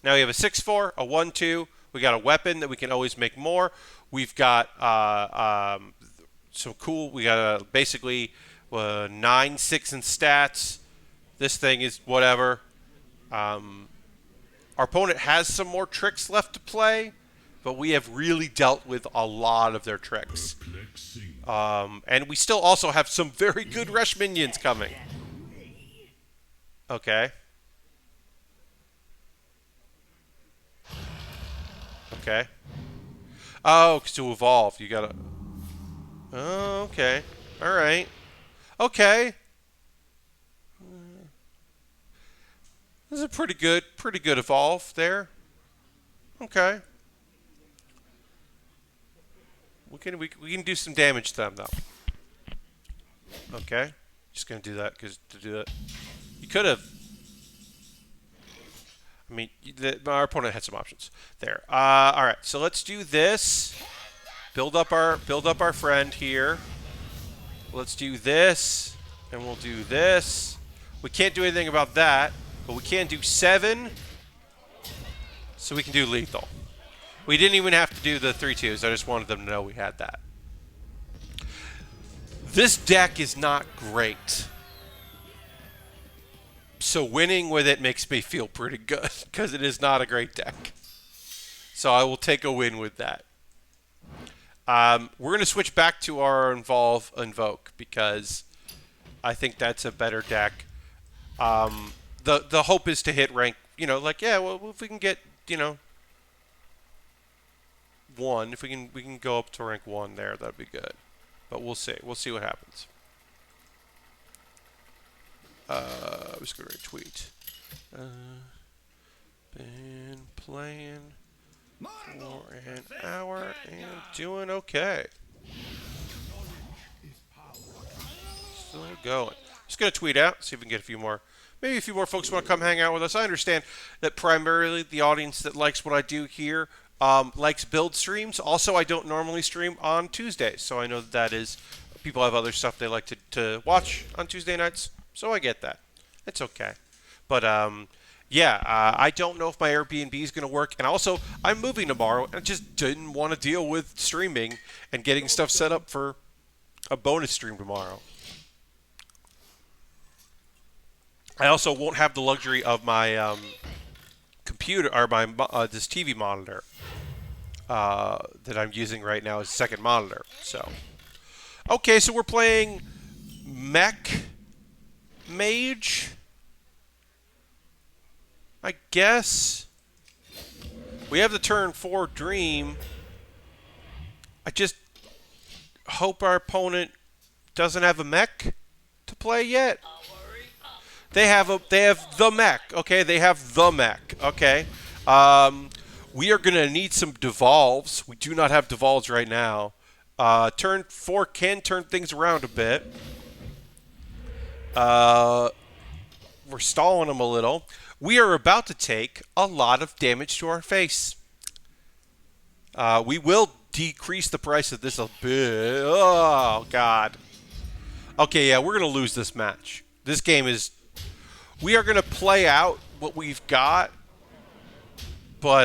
Now we have a 6/4, a 1/2. We got a weapon that we can always make more. We've got some cool. We got basically 9/6 in stats. This thing is whatever. Our opponent has some more tricks left to play, but we have really dealt with a lot of their tricks. And we still also have some very good rush minions coming. Okay. Okay. Oh, to evolve, you gotta... Oh, okay. Alright. Okay. This is a pretty good evolve there. Okay. We can do some damage to them, though. Okay. Just gonna do that, because to do that... You could have... I mean, our opponent had some options there. All right, so let's do this. Build up our friend here. Let's do this, and we'll do this. We can't do anything about that, but we can do 7, so we can do lethal. We didn't even have to do the 3/2s. I just wanted them to know we had that. This deck is not great. So winning with it makes me feel pretty good, because it is not a great deck. So I will take a win with that. We're going to switch back to our Invoke, because I think that's a better deck. The hope is to hit rank, like, yeah, well, if we can get, 1, if we can go up to rank 1 there, that'd be good. But we'll see. We'll see what happens. I was going to tweet. Been playing for an hour and doing okay. Still going. Just going to tweet out, see if we can get a few more. Maybe a few more folks want to come hang out with us. I understand that primarily the audience that likes what I do here likes build streams. Also, I don't normally stream on Tuesdays, so I know that is people have other stuff they like to watch on Tuesday nights. So I get that. It's okay. But yeah, I don't know if my Airbnb is going to work. And also, I'm moving tomorrow, and I just didn't want to deal with streaming and getting stuff set up for a bonus stream tomorrow. I also won't have the luxury of my computer or my this TV monitor that I'm using right now as a second monitor. So, okay, so we're playing Mech Mage, I guess. We have the turn 4 Dream. I just hope our opponent doesn't have a mech to play yet. They have the mech. Okay, they have the mech. Okay. We are gonna need some devolves. We do not have devolves right now. Turn 4 can turn things around a bit. We're stalling them a little. We are about to take a lot of damage to our face. We will decrease the price of this a bit. Oh, God. Okay, yeah, we're going to lose this match. This game is... We are going to play out what we've got, but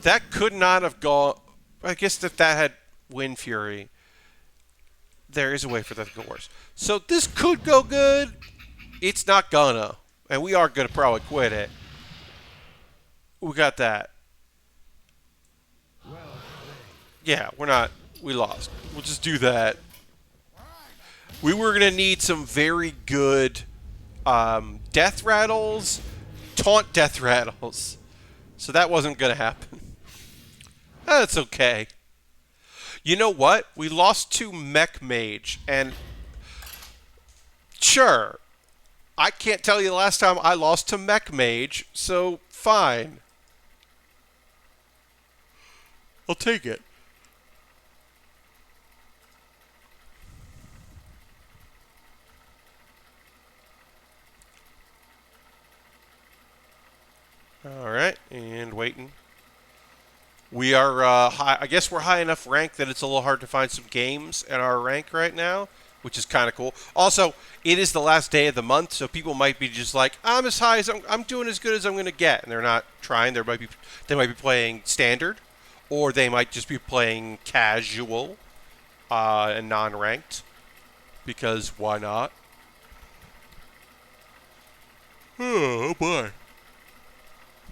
that could not have gone... I guess if that had Wind Fury, there is a way for that to go worse. So this could go good. It's not gonna. And we are going to probably quit it. We got that. Yeah, we're not. We lost. We'll just do that. We were going to need some very good death rattles, taunt death rattles. So that wasn't going to happen. That's okay. You know what? We lost to Mech Mage. And sure, I can't tell you the last time I lost to Mech Mage, so fine. I'll take it. All right, and waiting. We are high. I guess we're high enough rank that it's a little hard to find some games at our rank right now, which is kind of cool. Also, it is the last day of the month, so people might be just like, I'm as high as I'm doing as good as I'm going to get, and they're not trying. They might be playing standard, or they might just be playing casual and non-ranked, because why not? Oh boy!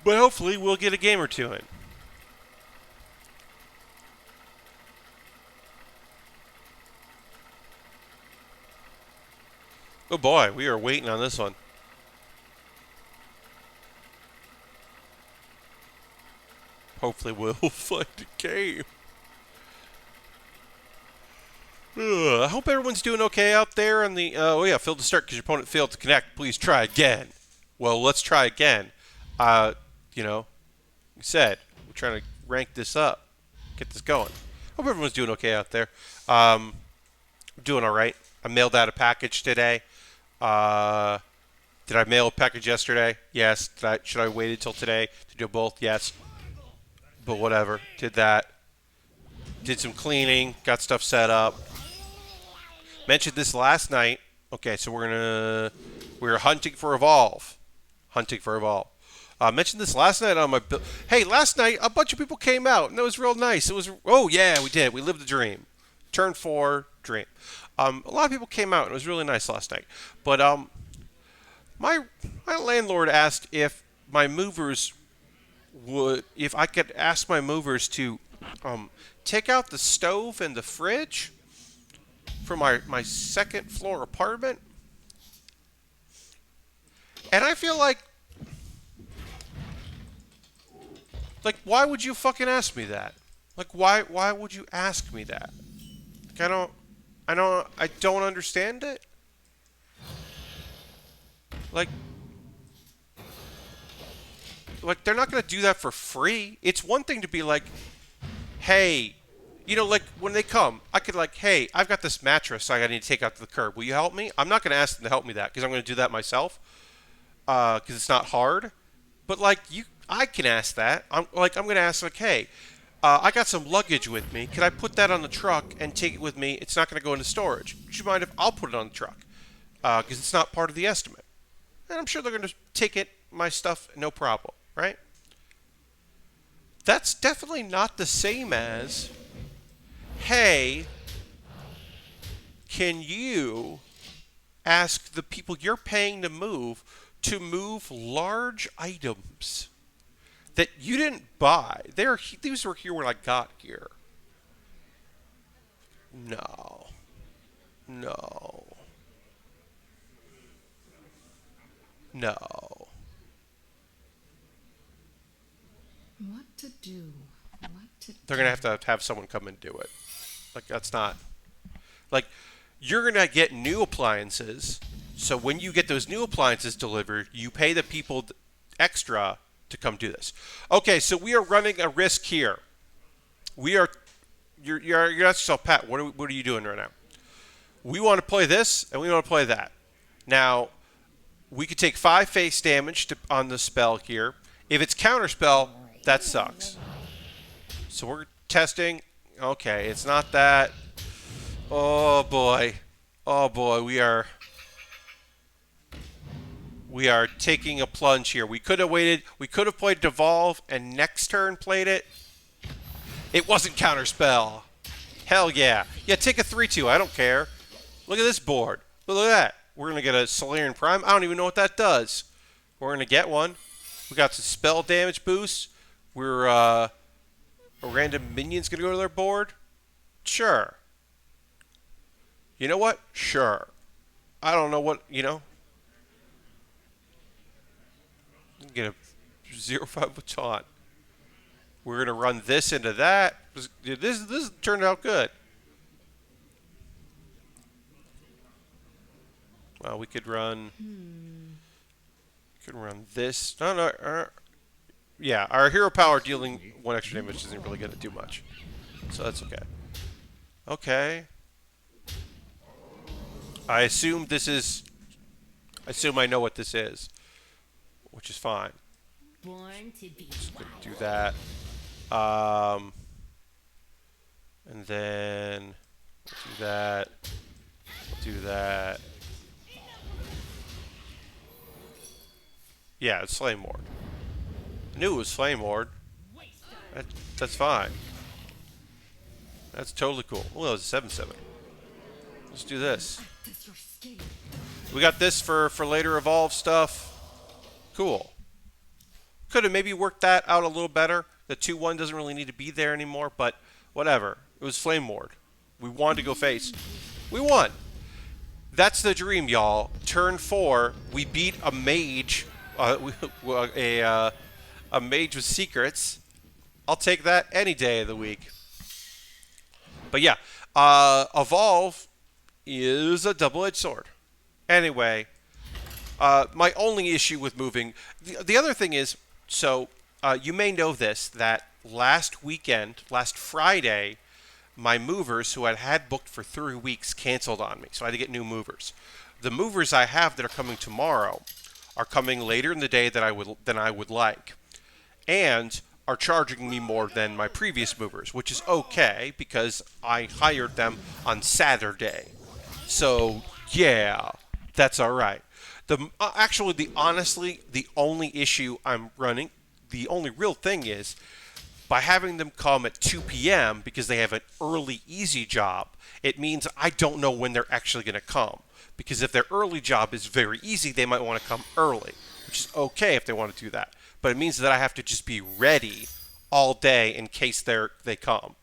But hopefully we'll get a game or two in. Oh boy, we are waiting on this one. Hopefully we'll find a game. I hope everyone's doing okay out there on the... oh yeah, failed to start because your opponent failed to connect. Please try again. Well, let's try again. You know, like I said, we're trying to rank this up. Get this going. Hope everyone's doing okay out there. I'm doing all right. I mailed out a package today. Did I mail a package yesterday? Yes. Should I wait until today to do both? Yes. But whatever. Did that. Did some cleaning. Got stuff set up. Mentioned this last night. Okay, so we're hunting for Evolve. Hunting for Evolve. Mentioned this last night on my... Hey, last night a bunch of people came out, and it was real nice. It was... Oh, yeah, we did. We lived the dream. Turn 4, dream. A lot of people came out, and it was really nice last night. But my landlord asked if my movers would... If I could ask my movers to take out the stove and the fridge for my second floor apartment. And I feel like... Like, why would you fucking ask me that? Like, why would you ask me that? Like, I don't understand it. Like, they're not going to do that for free. It's one thing to be like, hey, like when they come, I could like, hey, I've got this mattress I need to take out to the curb. Will you help me? I'm not going to ask them to help me that because I'm going to do that myself because it's not hard. But like I can ask that. I'm going to ask like, hey, I got some luggage with me. Can I put that on the truck and take it with me? It's not going to go into storage. Would you mind if I'll put it on the truck because it's not part of the estimate? And I'm sure they're going to take it, my stuff, no problem, right? That's definitely not the same as, hey, can you ask the people you're paying to move large items that you didn't buy? These were here when I got here. No. No. No. What to do? They're going to have someone come and do it. Like, that's not... Like, you're going to get new appliances. So when you get those new appliances delivered, you pay the people extra to come do this. Okay, so we are running a risk here. You're asking yourself, Pat, what are you doing right now? We want to play this, and we want to play that. Now, we could take 5 face damage on the spell here. If it's counterspell, that sucks. So we're testing. Okay, it's not that. Oh boy. Oh boy, we are taking a plunge here. We could have waited. We could have played Devolve and next turn played it. It wasn't counterspell. Hell yeah. Yeah, take a 3-2. I don't care. Look at this board. Look at that. We're going to get a Solarian Prime. I don't even know what that does. We're going to get one. We got some spell damage boosts. We're a random minion's going to go to their board. Sure. You know what? Sure. I don't know what, Get a 0-5 taunt. We're going to run this into that. This turned out good. Well, we could run... We could run this. No. Yeah, our hero power dealing 1 extra damage isn't really going to do much. So that's okay. Okay. I assume I know what this is. Which is fine. Just gonna do that. And then we'll do that. We'll do that. Yeah, it's Flame Ward. I knew it was Flame Ward. That's fine. That's totally cool. Oh, that was a 7/7. Let's do this. We got this for later evolve stuff. Cool. Could have maybe worked that out a little better. The 2/1 doesn't really need to be there anymore, but whatever. It was Flame Ward. We wanted to go face. We won. That's the dream, y'all. Turn 4, we beat a mage, a mage with secrets. I'll take that any day of the week. But yeah, evolve is a double-edged sword. Anyway, my only issue with moving... The other thing is, so you may know this, that last Friday, my movers who I had booked for 3 weeks canceled on me, so I had to get new movers. The movers I have that are coming tomorrow are coming later in the day than I would like, and are charging me more than my previous movers, which is okay because I hired them on Saturday. So yeah, that's all right. Honestly, the only issue I'm running, the only real thing is, by having them come at 2 p.m. because they have an early, easy job, it means I don't know when they're actually going to come. Because if their early job is very easy, they might want to come early, which is okay if they want to do that. But it means that I have to just be ready all day in case they come,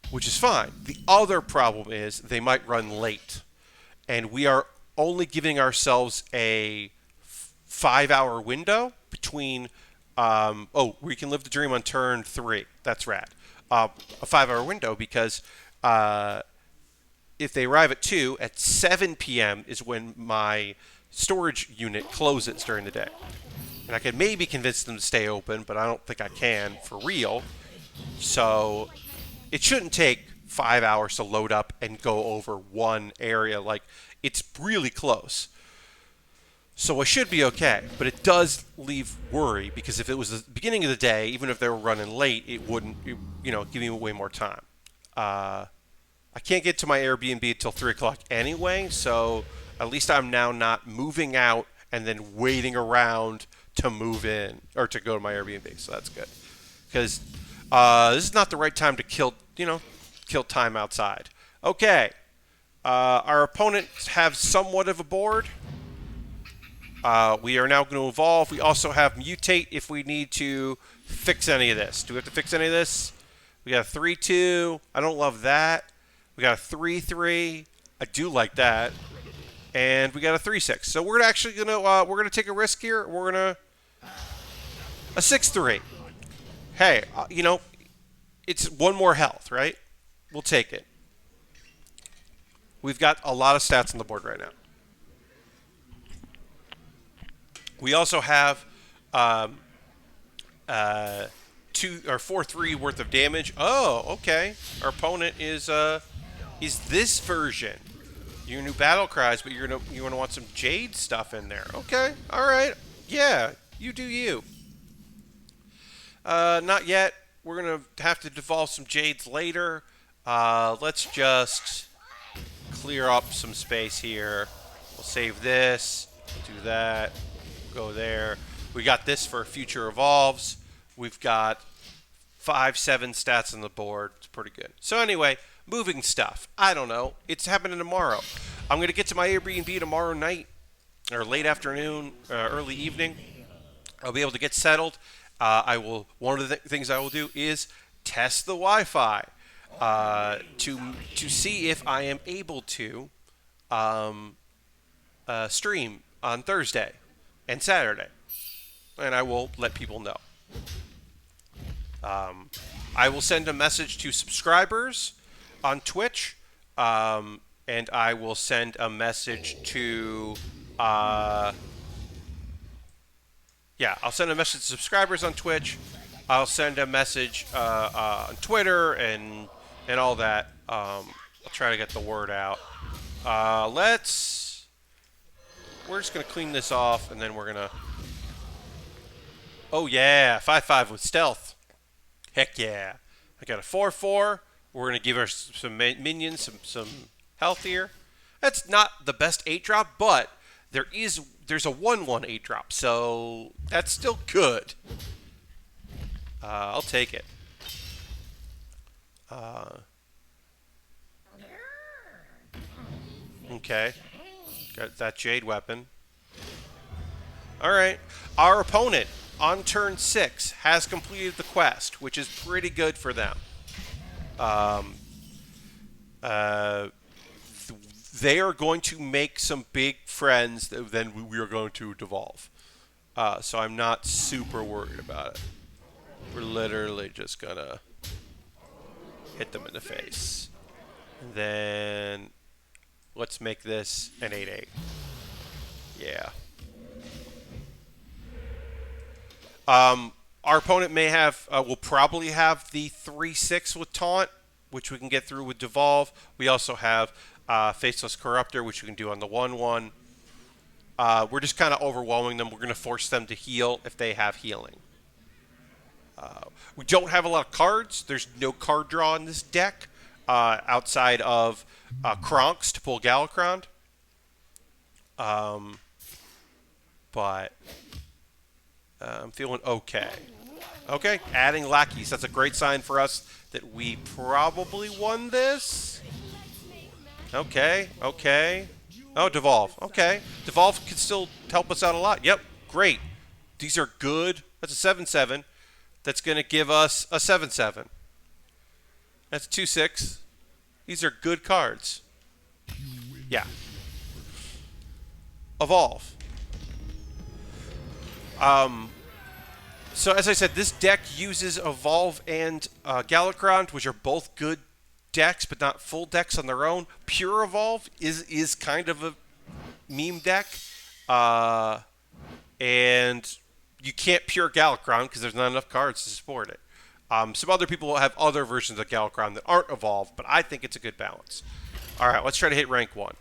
which is fine. The other problem is they might run late, and we are only giving ourselves a 5-hour window between... we can live the dream on turn 3. That's rad. A 5-hour window because if they arrive at 2, at 7 p.m. is when my storage unit closes during the day. And I could maybe convince them to stay open, but I don't think I can for real. So it shouldn't take 5 hours to load up and go over one area. Like, it's really close. So I should be okay, but it does leave worry, because if it was the beginning of the day, even if they were running late, it wouldn't, give me way more time. I can't get to my Airbnb until 3 o'clock anyway, so at least I'm now not moving out and then waiting around to move in, or to go to my Airbnb, so that's good. Because this is not the right time to kill time outside. Okay, our opponents have somewhat of a board. We are now going to evolve. We also have mutate if we need to fix any of this. Do we have to fix any of this? We got a 3-2. I don't love that. We got a 3-3. I do like that. And we got a 3-6. So we're actually gonna take a risk here. We're gonna a 6-3. Hey, it's one more health, right? We'll take it. We've got a lot of stats on the board right now. We also have 4-3 worth of damage. Oh, okay. Our opponent is this version. Your new battle cries, but you want to want some Jade stuff in there. Okay, all right. Yeah, you do you. Not yet. We're gonna have to devolve some Jades later. Let's just clear up some space here. We'll save this. Do that. Go there. We got this for future evolves. We've got 5-7 stats on the board. It's pretty good. So anyway, moving stuff. I don't know. It's happening tomorrow. I'm going to get to my Airbnb tomorrow night, or late afternoon, early evening. I'll be able to get settled. One of the things I will do is test the Wi-Fi to see if I am able to stream on Thursday and Saturday, and I will let people know. I will send a message to subscribers on Twitch, and I will send a message to I'll send a message to subscribers on Twitch. I'll send a message on Twitter and all that. I'll try to get the word out. We're just going to clean this off, and then we're going to... Oh, yeah. 5-5 with stealth. Heck yeah. I got a 4-4. We're going to give her some minions, some health here. That's not the best 8-drop, but there's a 1/1 8-drop, so that's still good. I'll take it. Okay. Got that Jade weapon. Alright. Our opponent, on turn 6, has completed the quest, which is pretty good for them. They are going to make some big friends that then we are going to devolve. So I'm not super worried about it. We're literally just going to hit them in the face. And then... let's make this an 8-8. Yeah. Our opponent will probably have the 3-6 with Taunt, which we can get through with Devolve. We also have Faceless Corruptor, which we can do on the 1/1. We're just kind of overwhelming them. We're going to force them to heal if they have healing. We don't have a lot of cards. There's no card draw in this deck outside of Kronks to pull Galakron. But I'm feeling okay. Okay, adding lackeys. That's a great sign for us that we probably won this. Okay. Oh, Devolve. Okay. Devolve can still help us out a lot. Yep, great. These are good. That's a 7/7. That's going to give us a 7/7. That's 2/6. These are good cards. Yeah. Evolve. So as I said, this deck uses Evolve and Galakron, which are both good decks, but not full decks on their own. Pure Evolve is kind of a meme deck, and you can't pure Galakron because there's not enough cards to support it. Some other people will have other versions of Galakron that aren't evolved, but I think it's a good balance. All right, let's try to hit rank 1.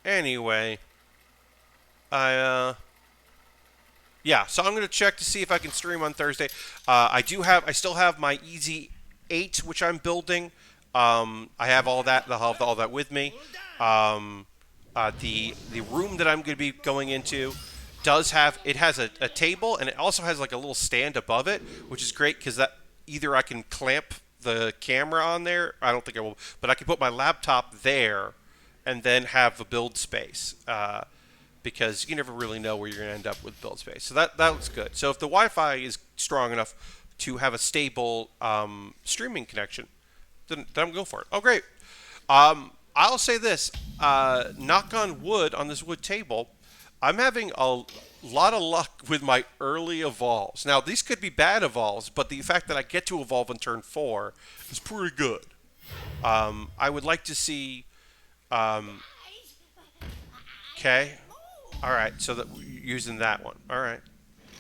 Anyway, yeah, so I'm going to check to see if I can stream on Thursday. I still have my Easy 8, which I'm building. I have all that. I'll have all that with me. The room that I'm going to be going into has a table, and it also has like a little stand above it, which is great because that either I can clamp the camera on there. I don't think I will, but I can put my laptop there and then have a build space. Because you never really know where you're going to end up with build space. So that looks good. So if the Wi-Fi is strong enough to have a stable streaming connection, then I'm going for it. Oh, great. I'll say this. Knock on wood on this wood table, I'm having a lot of luck with my early evolves. Now, these could be bad evolves, but the fact that I get to evolve on turn 4 is pretty good. I would like to see... okay. All right, so using that one. All right,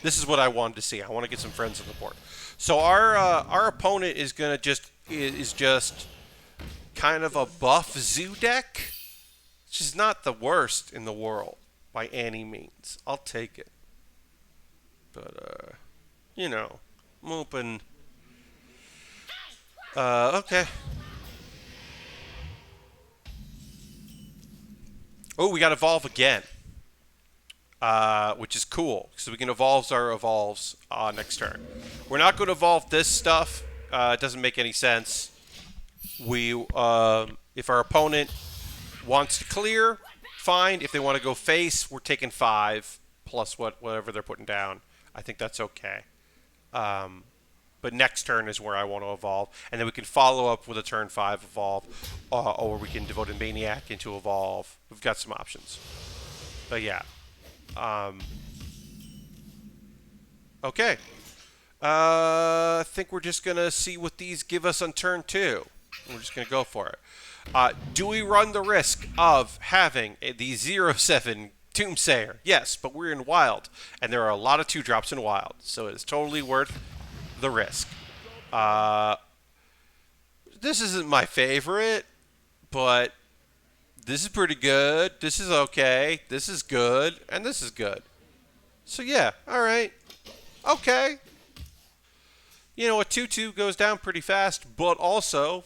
this is what I wanted to see. I want to get some friends on the board. So our opponent is just kind of a buff zoo deck, which is not the worst in the world by any means. I'll take it, but I'm open. Okay. Oh, we got evolve again. Which is cool, so we can evolve our evolves next turn. We're not going to evolve this stuff. It doesn't make any sense. If our opponent wants to clear, fine. If they want to go face, we're taking 5 plus whatever they're putting down. I think that's okay. But next turn is where I want to evolve, and then we can follow up with a turn 5 evolve, or we can devote a Maniac into evolve. We've got some options. But yeah. Okay. I think we're just going to see what these give us on turn 2. We're just going to go for it. Do we run the risk of having the 0/7 Doomsayer? Yes, but we're in Wild, and there are a lot of 2-drops in Wild, so it's totally worth the risk. This isn't my favorite, but... this is pretty good. This is okay. This is good. And this is good. So, yeah. All right. Okay. A 2/2 goes down pretty fast. But also,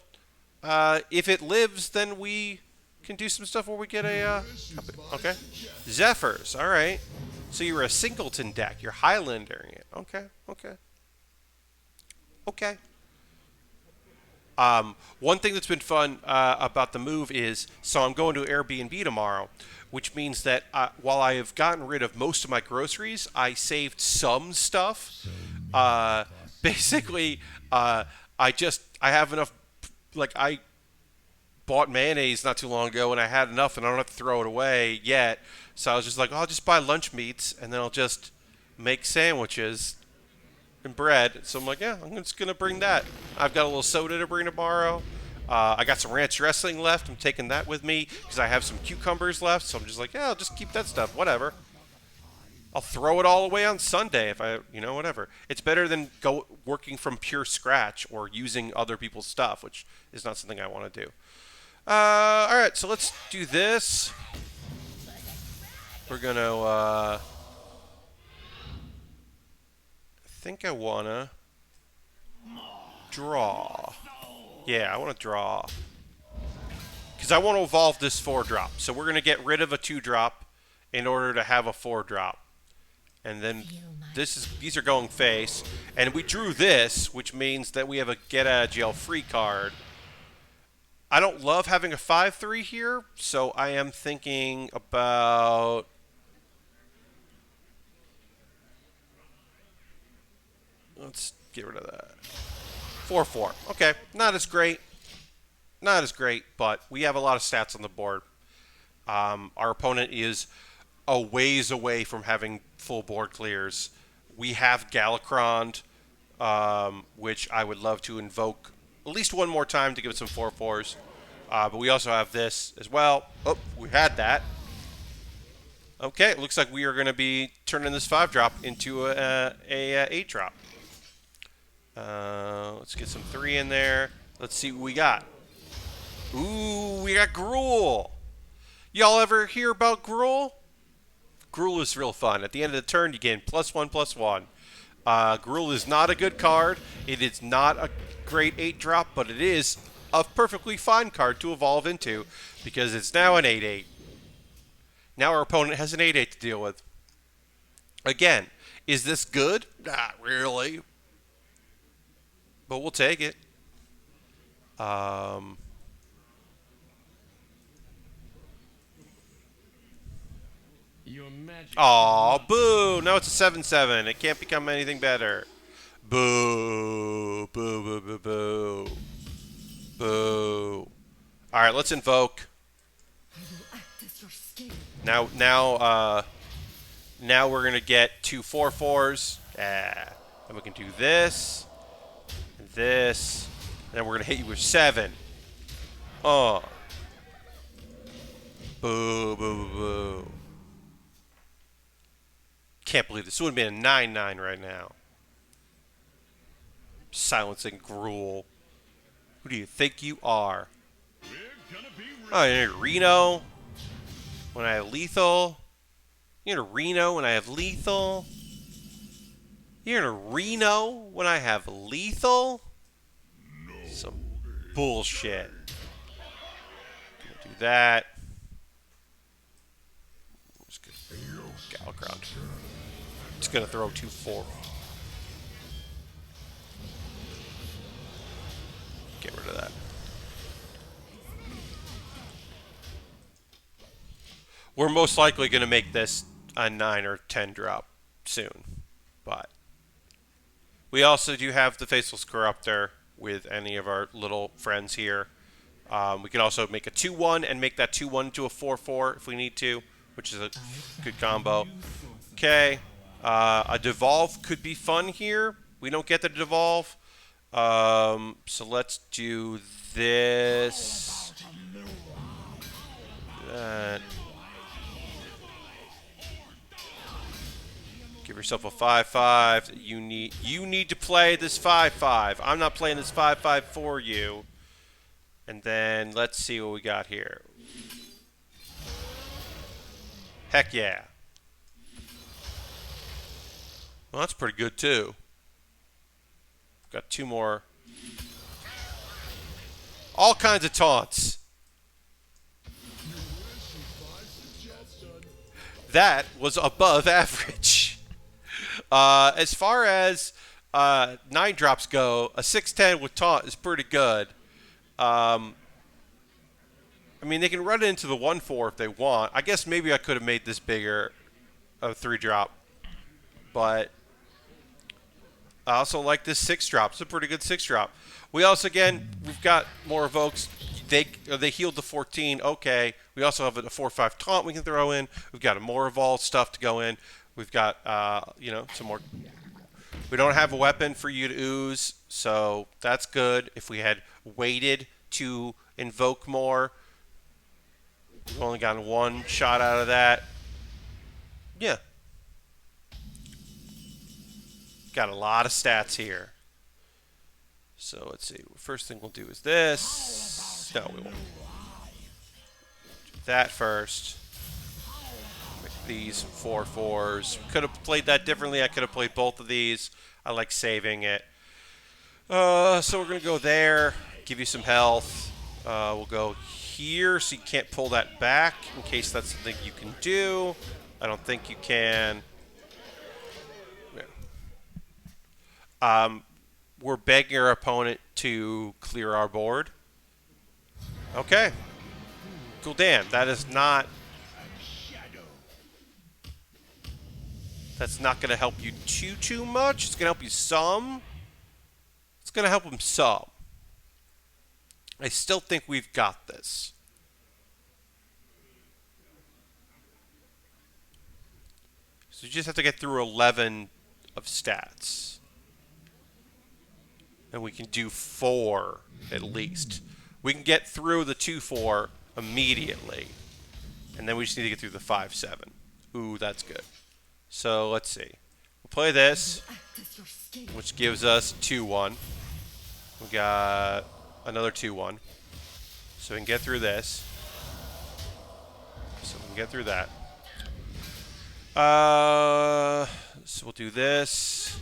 if it lives, then we can do some stuff where we get a... okay. Zephyrs. All right. So, you're a singleton deck. You're Highlandering it. Okay. Okay. Okay. One thing that's been fun about the move is, so I'm going to Airbnb tomorrow, which means that while I have gotten rid of most of my groceries, I saved some stuff. Basically, I have enough, I bought mayonnaise not too long ago, and I had enough, and I don't have to throw it away yet. So I was just like, I'll just buy lunch meats, and then I'll just make sandwiches and bread. So I'm like, yeah, I'm just going to bring that. I've got a little soda to bring tomorrow. I got some ranch dressing left. I'm taking that with me because I have some cucumbers left. So I'm just like, yeah, I'll just keep that stuff. Whatever. I'll throw it all away on Sunday if whatever. It's better than working from pure scratch or using other people's stuff, which is not something I want to do. All right, so let's do this. We're going to... I think I want to draw. Yeah, I want to draw. Because I want to evolve this 4-drop. So we're going to get rid of a 2-drop in order to have a 4-drop. And then these are going face. And we drew this, which means that we have a get out of jail free card. I don't love having a 5/3 here, so I am thinking about... let's get rid of that. 4/4. Okay, not as great. Not as great, but we have a lot of stats on the board. Our opponent is a ways away from having full board clears. We have Galakron, which I would love to invoke at least one more time to give it some 4/4s. But we also have this as well. Oh, we had that. Okay, it looks like we are going to be turning this 5-drop into a 8-drop. Let's get some 3 in there. Let's see what we got. Ooh, we got Gruul. Y'all ever hear about Gruul? Gruul is real fun. At the end of the turn, you gain +1/+1. Gruul is not a good card. It is not a great 8-drop, but it is a perfectly fine card to evolve into because it's now an 8/8. Now our opponent has an 8/8 to deal with. Again, is this good? Not really. But we'll take it. Aw, boo! Now it's a 7/7. It can't become anything better. Boo! Boo, boo, boo, boo. Boo. Alright, let's invoke. Now we're going to get 2 4/4s. And we can do this. And this. And then we're going to hit you with 7. Oh. Boo, boo, boo, boo. Can't believe this would have been a 9/9 right now. Silencing Gruul. Who do you think you are? Oh, you're Reno when I have lethal. You're in a Reno when I have lethal. You're in a Reno when I have lethal. Some bullshit. Do that. Galakron. It's gonna throw 2/4. Get rid of that. We're most likely gonna make this a 9 or 10 drop soon, but we also do have the Faceless Corruptor with any of our little friends here. We can also make a 2/1 and make that 2/1 to a 4/4 if we need to, which is a good combo. Okay, a Devolve could be fun here. We don't get the Devolve, so let's do this. That. Give yourself a 5/5. You need to play this 5/5. I'm not playing this 5/5 for you. And then let's see what we got here. Heck yeah. Well, that's pretty good too. Got 2 more. All kinds of taunts. That was above average. As far as 9 drops go, a 6/10 with taunt is pretty good. I mean, they can run it into the 1/4 if they want. I guess maybe I could have made this bigger, a 3-drop. But I also like this 6-drop. It's a pretty good 6-drop. We also, again, we've got more evokes. They healed the 14. Okay. We also have a 4/5 taunt we can throw in. We've got a more evolved stuff to go in. We've got, some more. We don't have a weapon for you to ooze, so that's good. If we had waited to invoke more, we've only gotten 1 shot out of that. Yeah. Got a lot of stats here. So let's see. First thing we'll do is this. No, we won't. Do that first. Make these 4/4s. Could have played that differently. I could have played both of these. I like saving it. So we're going to go there. Give you some health. We'll go here so you can't pull that back in case that's something you can do. I don't think you can. We're begging our opponent to clear our board. Okay. Cool, damn. That's not going to help you too much. It's going to help you some. It's going to help him some. I still think we've got this. So you just have to get through 11 of stats. And we can do 4 at least. We can get through the 2-4 immediately. And then we just need to get through the 5-7. Ooh, that's good. So let's see. We'll play this, which gives us 2-1. We got another 2-1. So we can get through this. So we can get through that. So we'll do this.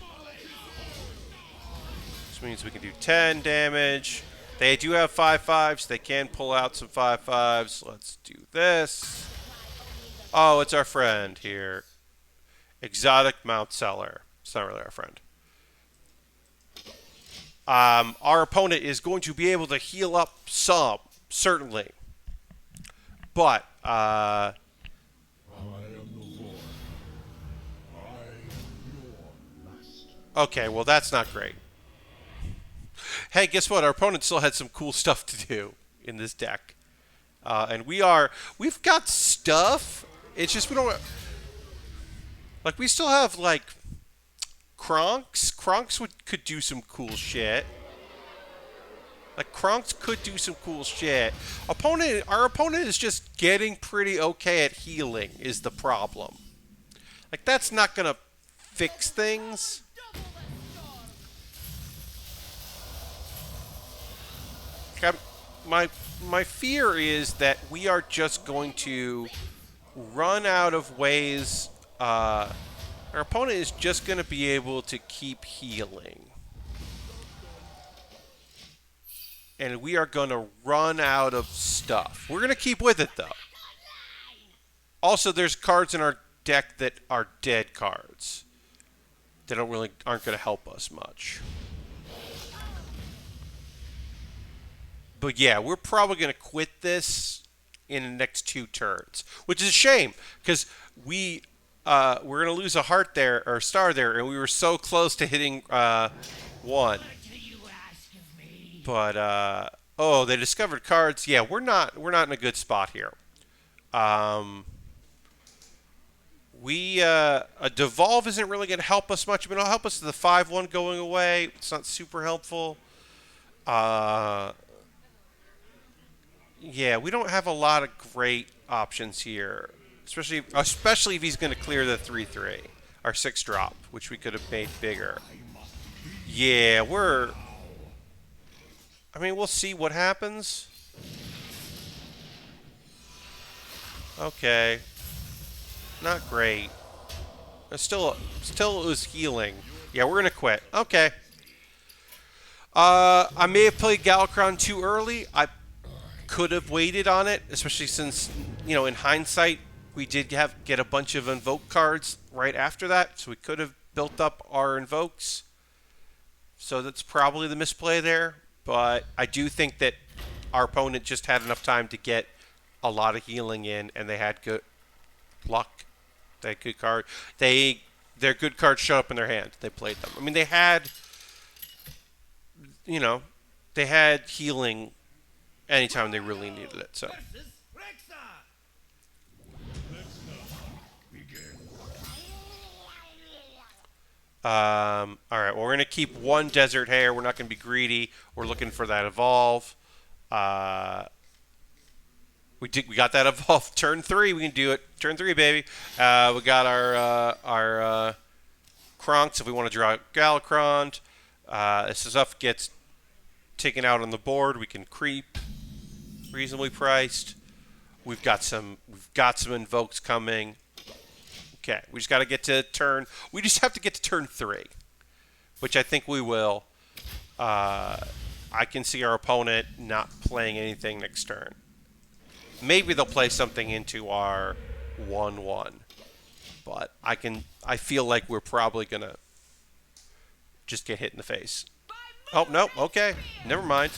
This means we can do 10 damage. They do have 5/5s. They can pull out some 5/5s. Let's do this. Oh, it's our friend here. Exotic Mount Seller. It's not really our friend. Our opponent is going to be able to heal up some, certainly. But, okay, well, that's not great. Hey, guess what? Our opponent still had some cool stuff to do in this deck. And we've got stuff. It's just we don't... Like, we still have, like, Kronks. Kronks could do some cool shit. Like, Kronks could do some cool shit. Our opponent is just getting pretty okay at healing is the problem. Like, that's not going to fix things. My fear is that we are just going to run out of ways. Our opponent is just going to be able to keep healing. And we are going to run out of stuff. We're going to keep with it, though. Also, there's cards in our deck that are dead cards. That aren't going to help us much. But yeah, we're probably going to quit this in the next 2 turns, which is a shame because we're going to lose a heart there or a star there, and we were so close to hitting 1. But oh, they discovered cards. Yeah, we're not in a good spot here. A devolve isn't really going to help us much. I mean, it'll help us to the 5-1 going away. It's not super helpful. Yeah, we don't have a lot of great options here, especially if he's going to clear the 3/3, our 6-drop, which we could have made bigger. Yeah, I mean, we'll see what happens. Okay, not great. Still it was healing. Yeah, we're gonna quit. Okay. I may have played Galakron too early. I could have waited on it, especially since, in hindsight, we did get a bunch of invoke cards right after that, so we could have built up our invokes. So that's probably the misplay there, but I do think that our opponent just had enough time to get a lot of healing in, and they had good luck. They had good card. Their good cards showed up in their hand. They played them. I mean, they had healing anytime they really needed it. So. All right. Well, we're gonna keep 1 desert hare. We're not gonna be greedy. We're looking for that evolve. We got that evolve. Turn 3. We can do it. Turn 3, baby. We got our Kronks if we want to draw Galakron. If stuff gets taken out on the board, we can creep. Reasonably priced. We've got some invokes coming. Okay, we just got to get to turn. We just have to get to turn 3, which I think we will. I can see our opponent not playing anything next turn. Maybe they'll play something into our 1/1, but I feel like we're probably gonna just get hit in the face. Oh no, okay, never mind.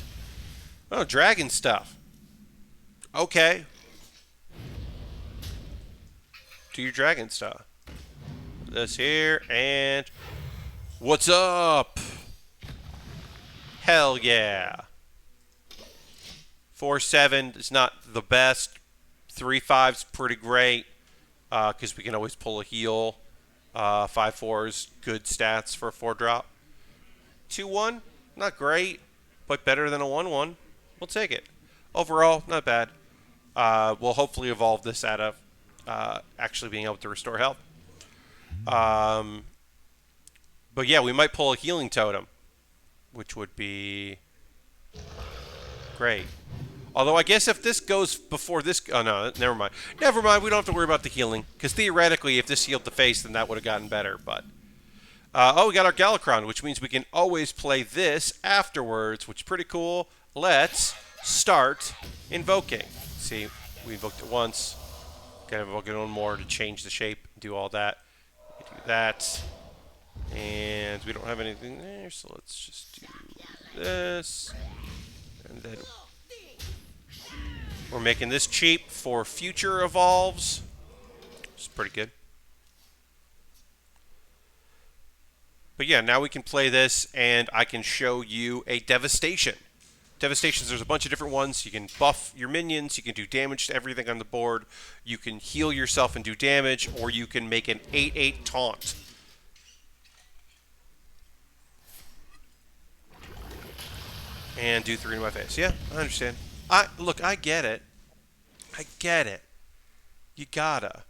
Oh, dragon stuff. Okay. Do your dragon stuff. This here, and what's up? Hell yeah. 4/7 is not the best. 3/5's pretty great because we can always pull a heal. 5/4's good stats for a 4-drop. 2/1, not great, but better than a 1/1. We'll take it. Overall, not bad. We'll hopefully evolve this out of actually being able to restore health. But yeah, we might pull a healing totem, which would be great. Although I guess if this goes before this... Oh, no, never mind. Never mind, we don't have to worry about the healing. Because theoretically, if this healed the face, then that would have gotten better. But oh, we got our Galakron, which means we can always play this afterwards, which is pretty cool. Let's start invoking. See, we invoked it once. Gotta invoke it one more to change the shape, do all that. We do that. And we don't have anything there, so let's just do this. And then we're making this cheap for future evolves. Which is pretty good. But yeah, now we can play this, and I can show you a Devastation. Devastations, there's a bunch of different ones. You can buff your minions, you can do damage to everything on the board, you can heal yourself and do damage, or you can make an 8/8 taunt. And do 3 in my face. Yeah, I understand. Look, I get it. I get it. You gotta.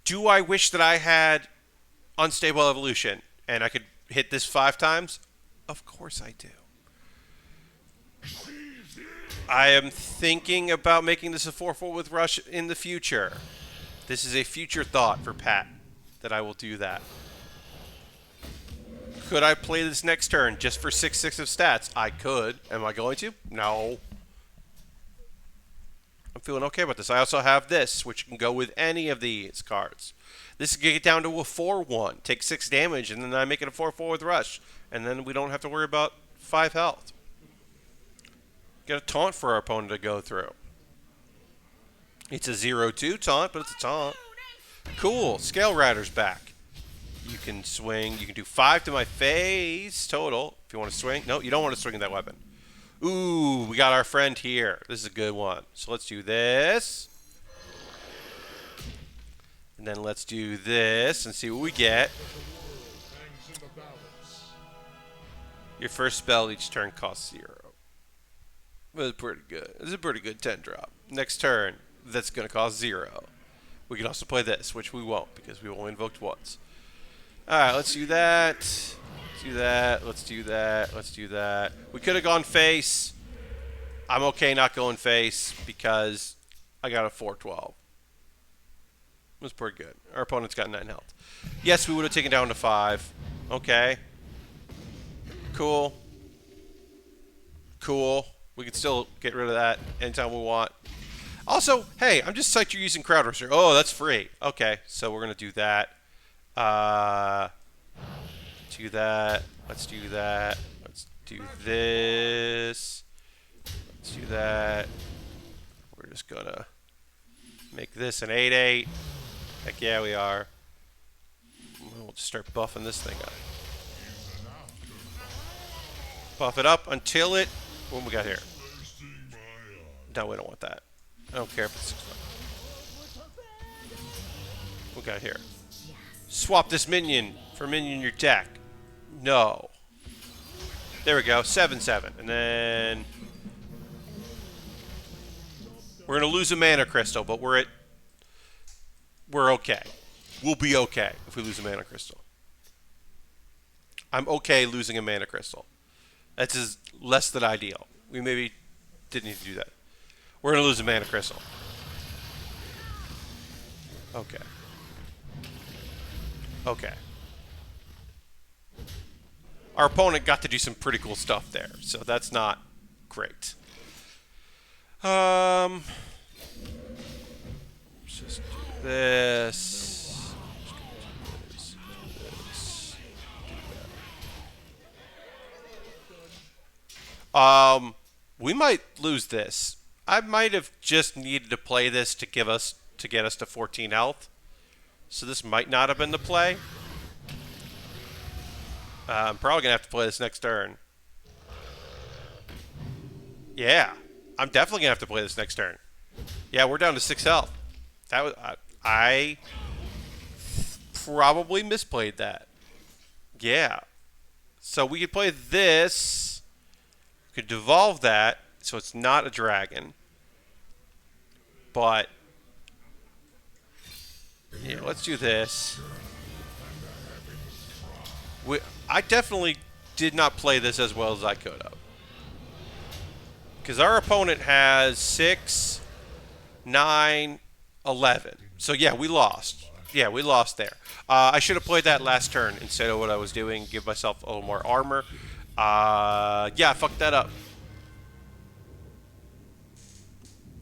Do I wish that I had Unstable Evolution and I could hit this 5 times? Of course I do. I am thinking about making this a 4/4 with Rush in the future. This is a future thought for Pat, that I will do that. Could I play this next turn just for 6/6 of stats? I could. Am I going to? No. I'm feeling okay about this. I also have this, which can go with any of these cards. This can get down to a 4/1. Take 6 damage, and then I make it a 4/4 with Rush. And then we don't have to worry about 5 health. Get a taunt for our opponent to go through. It's a 0/2 taunt, but it's a taunt. Cool. Scale Rider's back. You can swing. You can do 5 to my face total. If you want to swing. No, you don't want to swing that weapon. Ooh, we got our friend here. This is a good one. So let's do this. And then let's do this and see what we get. Your first spell each turn costs 0. That's pretty good. This is a pretty good 10-drop. Next turn, that's going to cost 0. We can also play this, which we won't because we only invoked once. Alright, let's do that. Let's do that. Let's do that. Let's do that. We could have gone face. I'm okay not going face because I got a 4/12. It was pretty good. Our opponent's got 9 health. Yes, we would have taken down to 5. Okay. Cool. Cool. We can still get rid of that anytime we want. Also, hey, I'm just psyched you're using Crowd Rusher. Oh, that's free. Okay, so we're going to do that. Do that. Let's do that. Let's do this. Let's do that. We're just going to make this an 8/8. Heck yeah, we are. We'll just start buffing this thing up. Buff it up until it... What we got here? No, we don't want that. I don't care if it's 6/5. What we got here? Swap this minion for minion in your deck. No. There we go. 7/7. And then... We're going to lose a mana crystal, but we're okay. We'll be okay if we lose a mana crystal. I'm okay losing a mana crystal. That's less than ideal. We maybe didn't need to do that. We're going to lose a mana crystal. Okay. Okay. Our opponent got to do some pretty cool stuff there, so that's not great. Just do this. Do this. We might lose this. I might have just needed to play this to get us to 14 health. So this might not have been the play. I'm probably gonna have to play this next turn. Yeah, I'm definitely gonna have to play this next turn. Yeah, we're down to 6 health. That was I probably misplayed that. Yeah. So we could play this. We could devolve that so it's not a dragon. But yeah, let's do this. I definitely did not play this as well as I could have. Because our opponent has 6, 9, 11. So yeah, we lost. Yeah, we lost there. I should have played that last turn instead of what I was doing. Give myself a little more armor. Yeah, I fucked that up.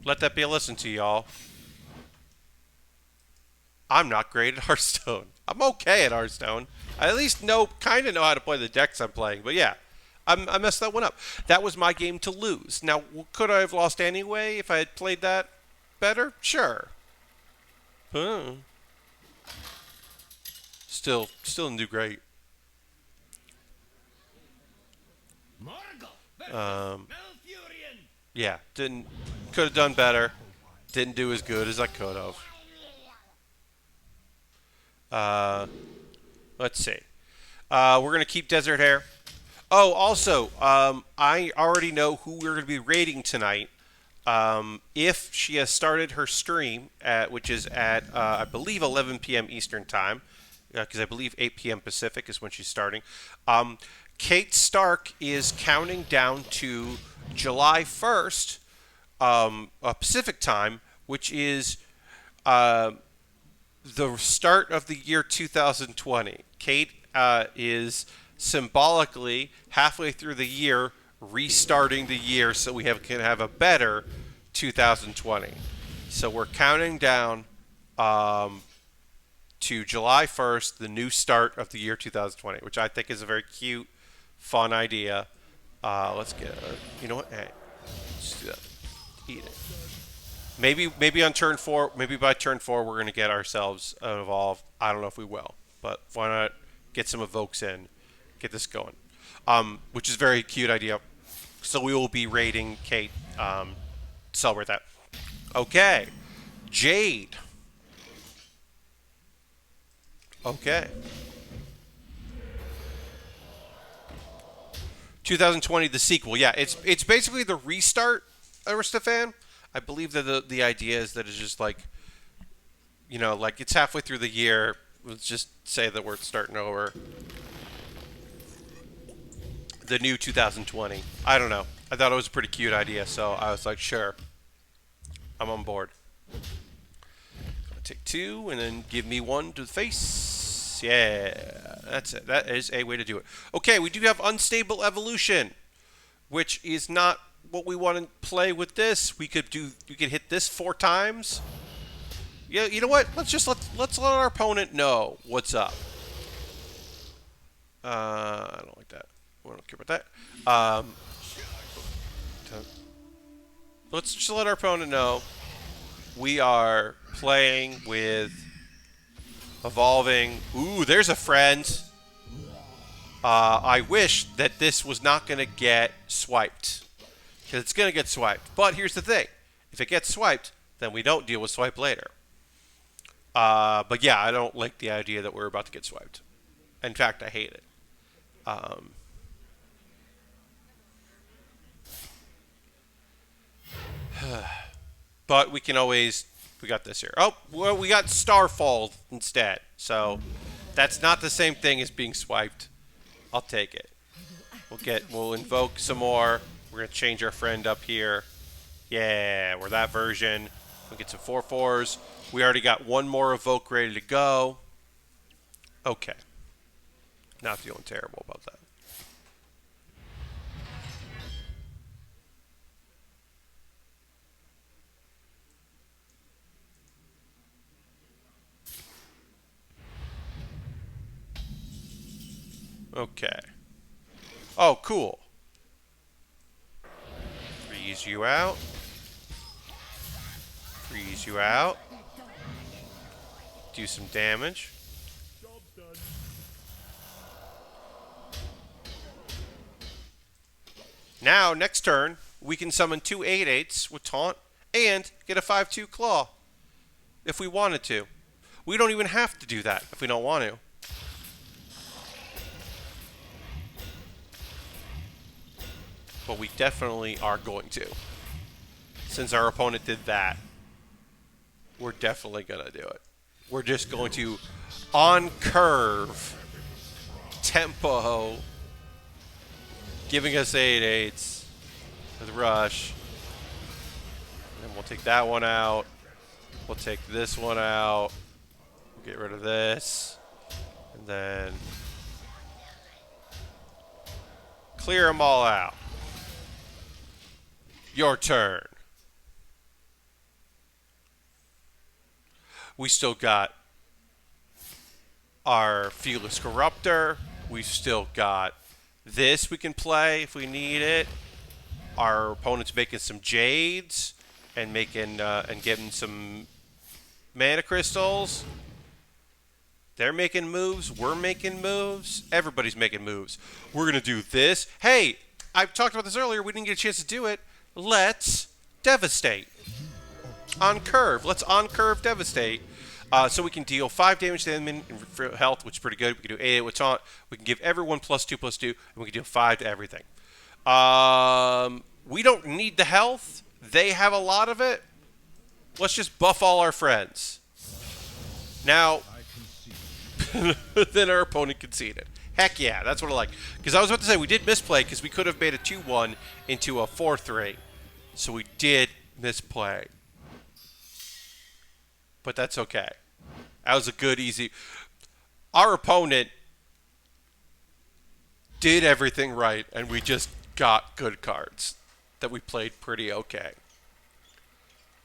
Let that be a lesson to y'all. I'm not great at Hearthstone. I'm okay at Hearthstone. I at least kind of know how to play the decks I'm playing. But yeah, I messed that one up. That was my game to lose. Now, could I have lost anyway if I had played that better? Sure. Still didn't do great. Yeah, could have done better. Didn't do as good as I could have. Let's see. We're gonna keep Desert Hair. Oh, also, I already know who we're gonna be raiding tonight. If she has started her stream, which is at I believe 11 p.m. Eastern time, because I believe 8 p.m. Pacific is when she's starting. Kate Stark is counting down to July 1st, Pacific time, which is the start of the year 2020. Kate is symbolically halfway through the year restarting the year so we can have a better 2020. So we're counting down to July 1st, the new start of the year 2020, which I think is a very cute, fun idea. Let's get you know what? Hey, let's do that. Eat it. Maybe on turn 4, maybe by turn 4 we're going to get ourselves an evolve. I don't know if we will, but why not get some evokes in, get this going. Which is a very cute idea. So we will be raiding Kate. Celebrate that. Okay. Jade. Okay. 2020, the sequel. Yeah, it's basically the restart, Aristophan. I believe that the idea is that it's just like, like it's halfway through the year. Let's just say that we're starting over. The new 2020. I don't know. I thought it was a pretty cute idea, so I was like, sure. I'm on board. Take 2 and then give me 1 to the face. Yeah, that's it. That is a way to do it. Okay, we do have Unstable Evolution, which is not what we want to play with this. We could hit this 4 times. Yeah, you know what? Let's let our opponent know what's up. I don't like that. I don't care about that. Let's just let our opponent know we are playing with evolving. Ooh, there's a friend. I wish that this was not going to get swiped. Because it's going to get swiped. But here's the thing. If it gets swiped, then we don't deal with swipe later. But yeah, I don't like the idea that we're about to get swiped. In fact, I hate it. But we can always... We got this here. Oh, well, we got Starfall instead. So that's not the same thing as being swiped. I'll take it. We'll invoke some more. We're going to change our friend up here. Yeah, we're that version. We'll get some 4/4s. We already got 1 more evoke ready to go. Okay. Not feeling terrible about that. Okay. Oh, cool. Freeze you out. Freeze you out. Do some damage. Now, next turn, we can summon 2 8/8s with Taunt and get a 5/2 Claw. If we wanted to. We don't even have to do that if we don't want to. But we definitely are going to. Since our opponent did that, we're definitely going to do it. We're just going to, on curve, tempo, giving us 8/8s with rush. And we'll take that one out. We'll take this one out. We'll get rid of this. And then clear them all out. Your turn. We still got our Fearless Corruptor. We've still got this we can play if we need it. Our opponent's making some Jades and making and getting some mana crystals. They're making moves. We're making moves. Everybody's making moves. We're going to do this. Hey, I talked about this earlier. We didn't get a chance to do it. Let's devastate. On curve. Let's on curve devastate. So we can deal 5 damage to enemy for health, which is pretty good. We can do 8 with taunt. We can give everyone +2/+2, and we can deal 5 to everything. We don't need the health. They have a lot of it. Let's just buff all our friends. Now, then our opponent conceded. Heck yeah, that's what I like. Because I was about to say, we did misplay because we could have made a 2-1 into a 4-3. So we did misplay. But that's okay. That was a good, easy... Our opponent did everything right, and we just got good cards that we played pretty okay.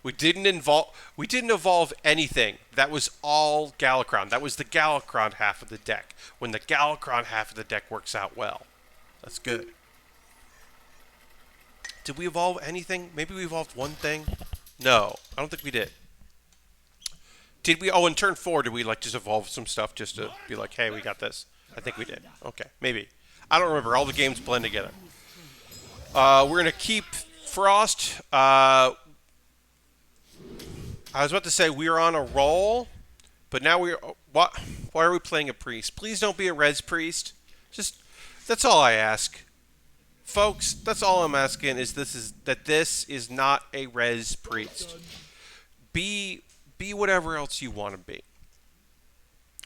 We didn't evolve anything. That was all Galakron. That was the Galakron half of the deck. When the Galakron half of the deck works out well. That's good. Did we evolve anything? Maybe we evolved one thing? No, I don't think we did. Did we? Oh, in turn 4, did we like just evolve some stuff just to be like, hey, we got this? I think we did. Okay, maybe. I don't remember. All the games blend together. We're going to keep Frost. I was about to say we are on a roll, but now we're... Why are we playing a priest? Please don't be a res priest. Just... That's all I ask. Folks, that's all I'm asking is this is not a res priest. Be whatever else you want to be.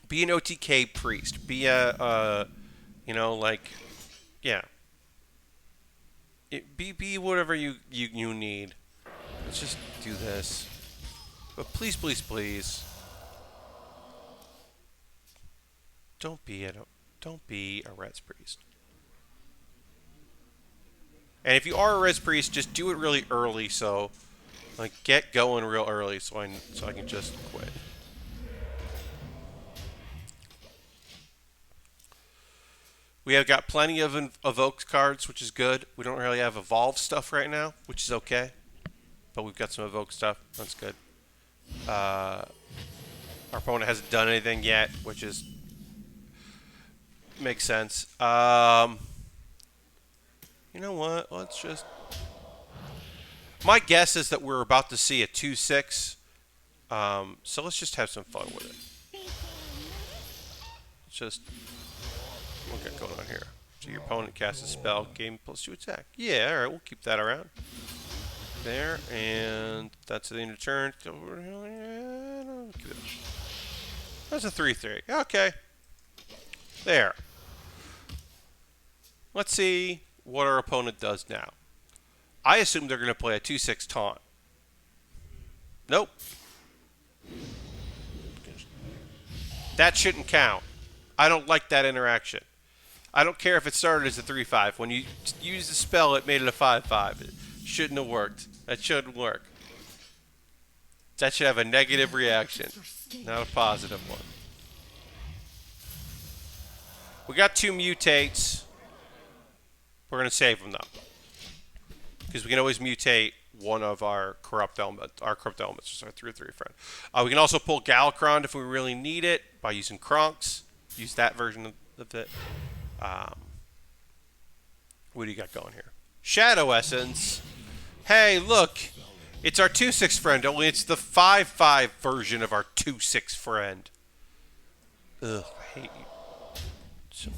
Be an OTK priest. Be a you know, like, yeah. Be whatever you need. Let's just do this. But please, please, please, don't be a res priest. And if you are a res priest, just do it really early. So, like, get going real early, so I can just quit. We have got plenty of evoked cards, which is good. We don't really have evolved stuff right now, which is okay. But we've got some evoked stuff. That's good. Our opponent hasn't done anything yet, which is makes sense. You know what? Let's just... My guess is that we're about to see a 2/6. So let's just have some fun with it. Just... What we got going on here? So your opponent casts a spell, gain +2 attack. Yeah, alright, we'll keep that around. There, and that's the end of turn. That's a 3/3. Okay. There. Let's see what our opponent does now. I assume they're going to play a 2/6 taunt. Nope. That shouldn't count. I don't like that interaction. I don't care if it started as a 3/5. When you used the spell, it made it a 5/5. It shouldn't have worked. That shouldn't work. That should have a negative reaction, not a positive one. We got 2 mutates. We're going to save them, though. Because we can always mutate one of our corrupt elements. Our corrupt elements is our 3/3 friend. We can also pull Galakron if we really need it by using Kronks. Use that version of it. What do you got going here? Shadow Essence. Hey, look. It's our 2/6 friend, only it's the 5/5 version of our 2/6 friend. Ugh, I hate you. So,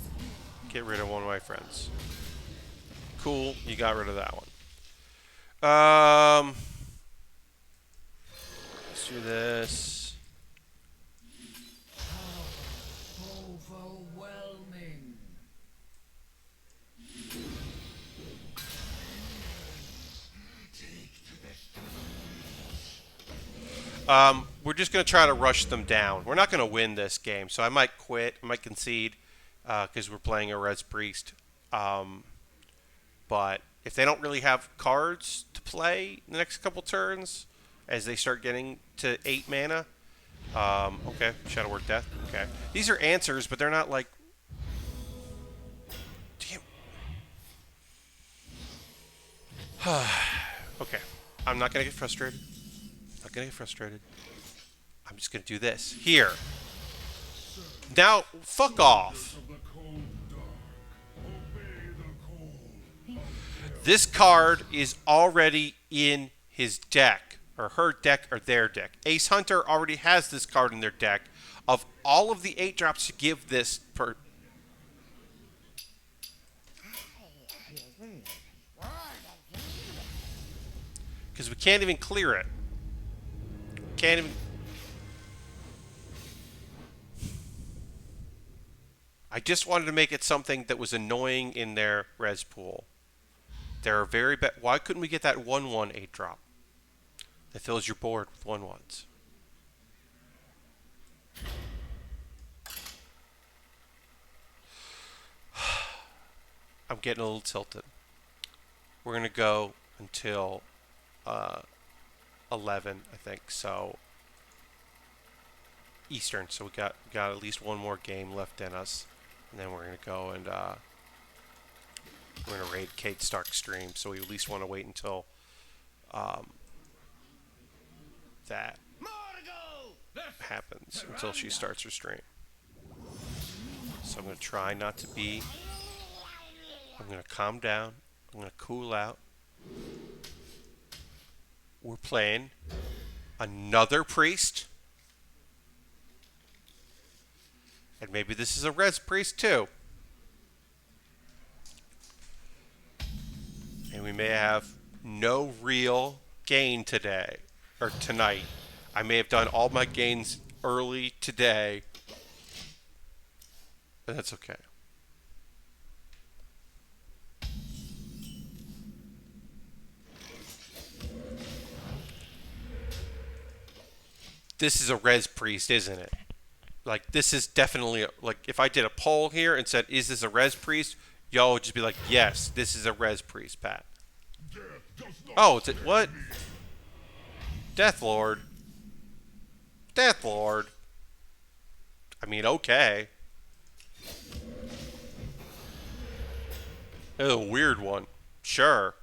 get rid of one of my friends. Cool, you got rid of that one. Let's do this. Overwhelming. We're just going to try to rush them down. We're not going to win this game, so I might quit. I might concede because we're playing a Res Priest. But if they don't really have cards to play the next couple turns, as they start getting to 8 mana, okay, Shadow Word Death. Okay, these are answers, but they're not like. Damn. Okay, I'm not gonna get frustrated. Not gonna get frustrated. I'm just gonna do this here. Now, fuck off. This card is already in his deck, or her deck, or their deck. Ace Hunter already has this card in their deck. Of all of the 8-drops to give this per. Because we can't even clear it. Can't even. I just wanted to make it something that was annoying in their res pool. They're very bad. Why couldn't we get that 1/1 8-drop that fills your board with 1/1s? I'm getting a little tilted. We're gonna go until 11, I think. So Eastern. So we got at least one more game left in us, and then we're gonna go and we're gonna raid Kate Stark's stream. So we at least want to wait until that happens, until she starts her stream. So I'm gonna try not to be. I'm gonna calm down. I'm gonna cool out. We're playing another priest. And maybe this is a res priest too. And we may have no real gain today. Or tonight. I may have done all my gains early today. But that's okay. This is a res priest, isn't it? Like, this is definitely, like, if I did a poll here and said, is this a res priest? Y'all would just be like, yes, this is a res priest, Pat. Oh, it's what? Death Lord. Death Lord. I mean, okay. It's a weird one. Sure.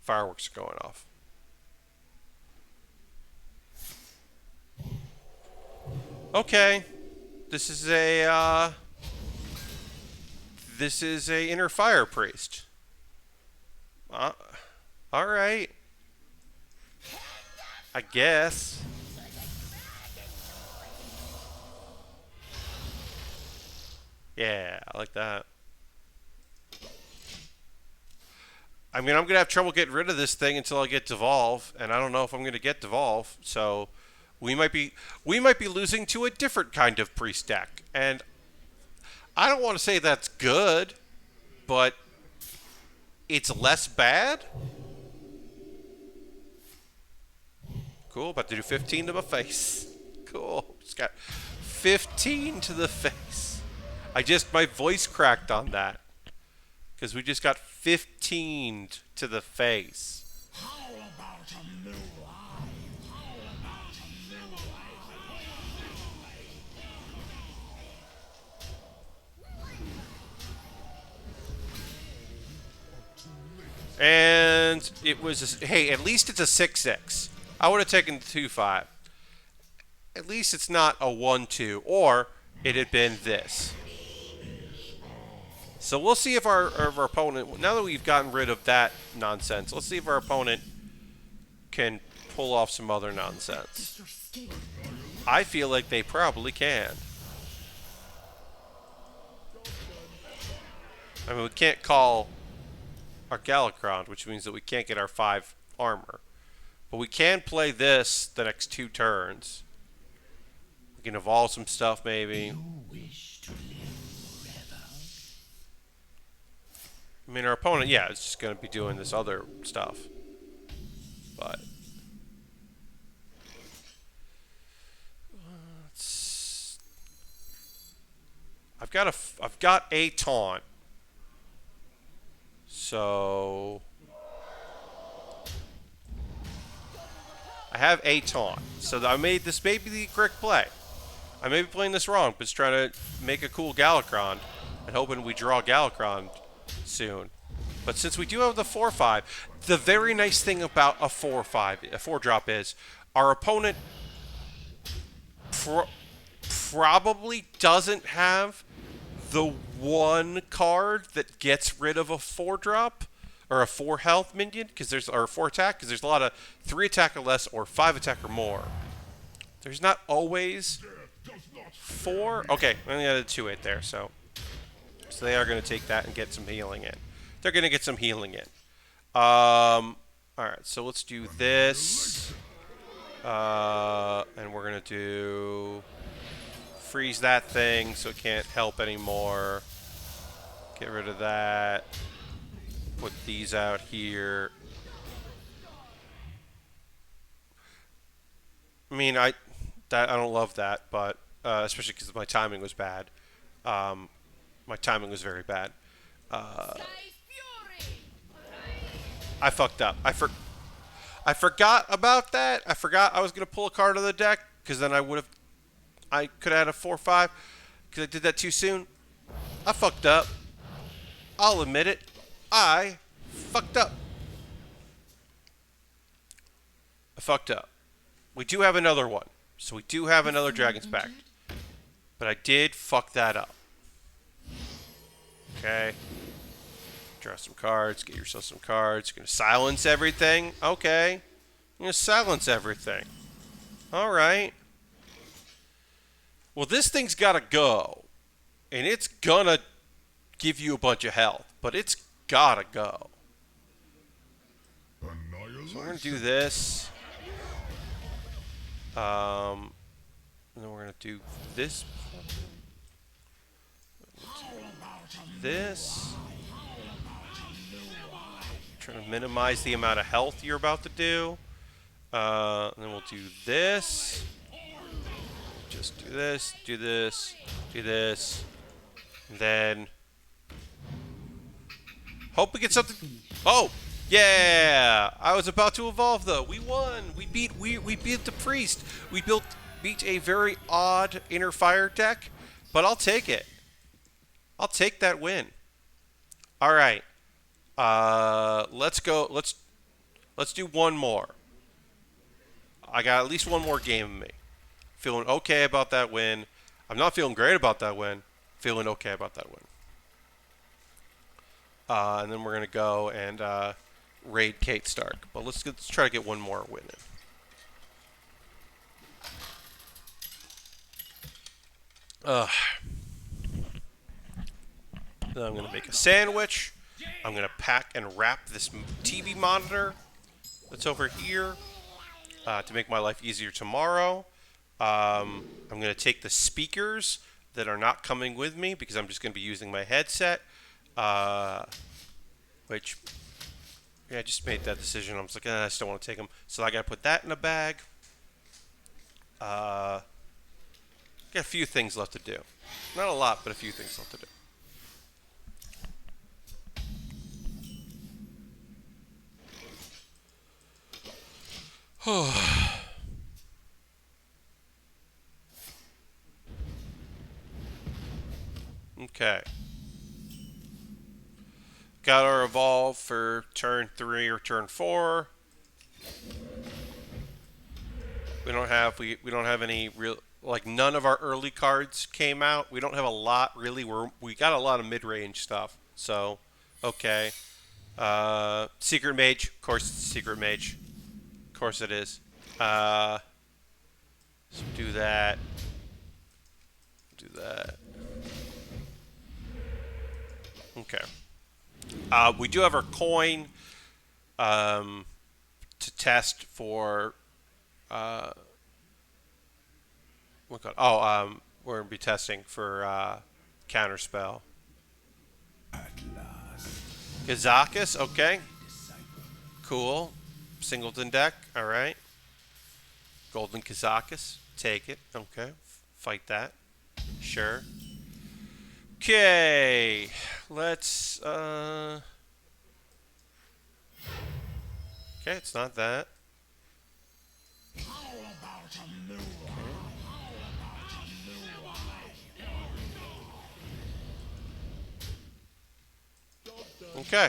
Fireworks are going off. Okay, this is a inner fire priest. All right, I guess. Yeah, I like that. I mean, I'm gonna have trouble getting rid of this thing until I get Devolve, and I don't know if I'm gonna get Devolve, so. We might be losing to a different kind of priest deck, and I don't want to say that's good, but it's less bad. Cool, about to do 15 to my face. Cool, just got 15 to the face. My voice cracked on that because we just got 15 to the face. How about a new And it was, hey, at least it's a 6/6. I would have taken the 2/5. At least it's not a 1/2, or it had been this. So we'll see if our opponent, now that we've gotten rid of that nonsense, let's see if our opponent can pull off some other nonsense. I feel like they probably can. I mean, we can't call our Galakron, which means that we can't get our 5 armor. But we can play this the next 2 turns. We can evolve some stuff, maybe. I mean, our opponent, yeah, is just going to be doing this other stuff. But I've got a taunt. So I have a taunt. So I made this may be the correct play. I may be playing this wrong, but just trying to make a cool Galakron and hoping we draw Galakron soon. But since we do have the 4/5, the very nice thing about a 4/5, a 4-drop is our opponent probably doesn't have the one card that gets rid of a 4-drop or a 4 health minion or a 4 attack because there's a lot of 3 attack or less or 5 attack or more. There's not always 4. Okay, I only added 2-8 there, so they are going to take that and get some healing in. They're going to get some healing in. All right, so let's do this, and we're going to do freeze that thing so it can't help anymore. Get rid of that. Put these out here. I mean, I don't love that, but especially because my timing was bad. My timing was very bad. I fucked up. I forgot about that. I forgot I was gonna pull a card of the deck because then I could have had a 4/5 because I did that too soon. I fucked up. I'll admit it. I fucked up. I fucked up. We do have another one. So we do have another Dragon's Pact. But I did fuck that up. Okay. Draw some cards. Get yourself some cards. You're going to silence everything. Okay. You're going to silence everything. Alright. Well, this thing's got to go. And it's going to give you a bunch of health. But it's got to go. So we're going to do this. And then we're going to do this. This. Trying to minimize the amount of health you're about to do. And then we'll do this. Just do this, do this, do this. And then hope we get something. Oh, yeah! I was about to evolve though. We won. We beat the priest. We beat a very odd inner fire deck, but I'll take it. I'll take that win. All right. Let's go. Let's do one more. I got at least one more game in me. Feeling okay about that win. I'm not feeling great about that win. Feeling okay about that win. And then we're gonna go and raid Kate Stark. But let's try to get one more win in. Then I'm gonna make a sandwich. I'm gonna pack and wrap this TV monitor that's over here to make my life easier tomorrow. I'm gonna take the speakers that are not coming with me because I'm just gonna be using my headset. Which, yeah, I just made that decision. I was like, I just don't want to take them. So I got to put that in a bag. Got a few things left to do. Not a lot, but a few things left to do. Okay. Got our evolve for turn 3 or turn 4. We don't have any real like none of our early cards came out. We don't have a lot really. We got a lot of mid-range stuff. So, okay. Secret Mage, of course it's Secret Mage. Of course it is. Uh, so do that. Do that. Okay. We do have our coin um, to test for. Uh, we're gonna be testing for counterspell. At last, Kazakus, okay, disciple. cool. Singleton deck, all right. Golden Kazakus, take it. Okay, fight that. Sure. Okay, let's. Okay, it's not that. How about a new one? How about a new one? Okay.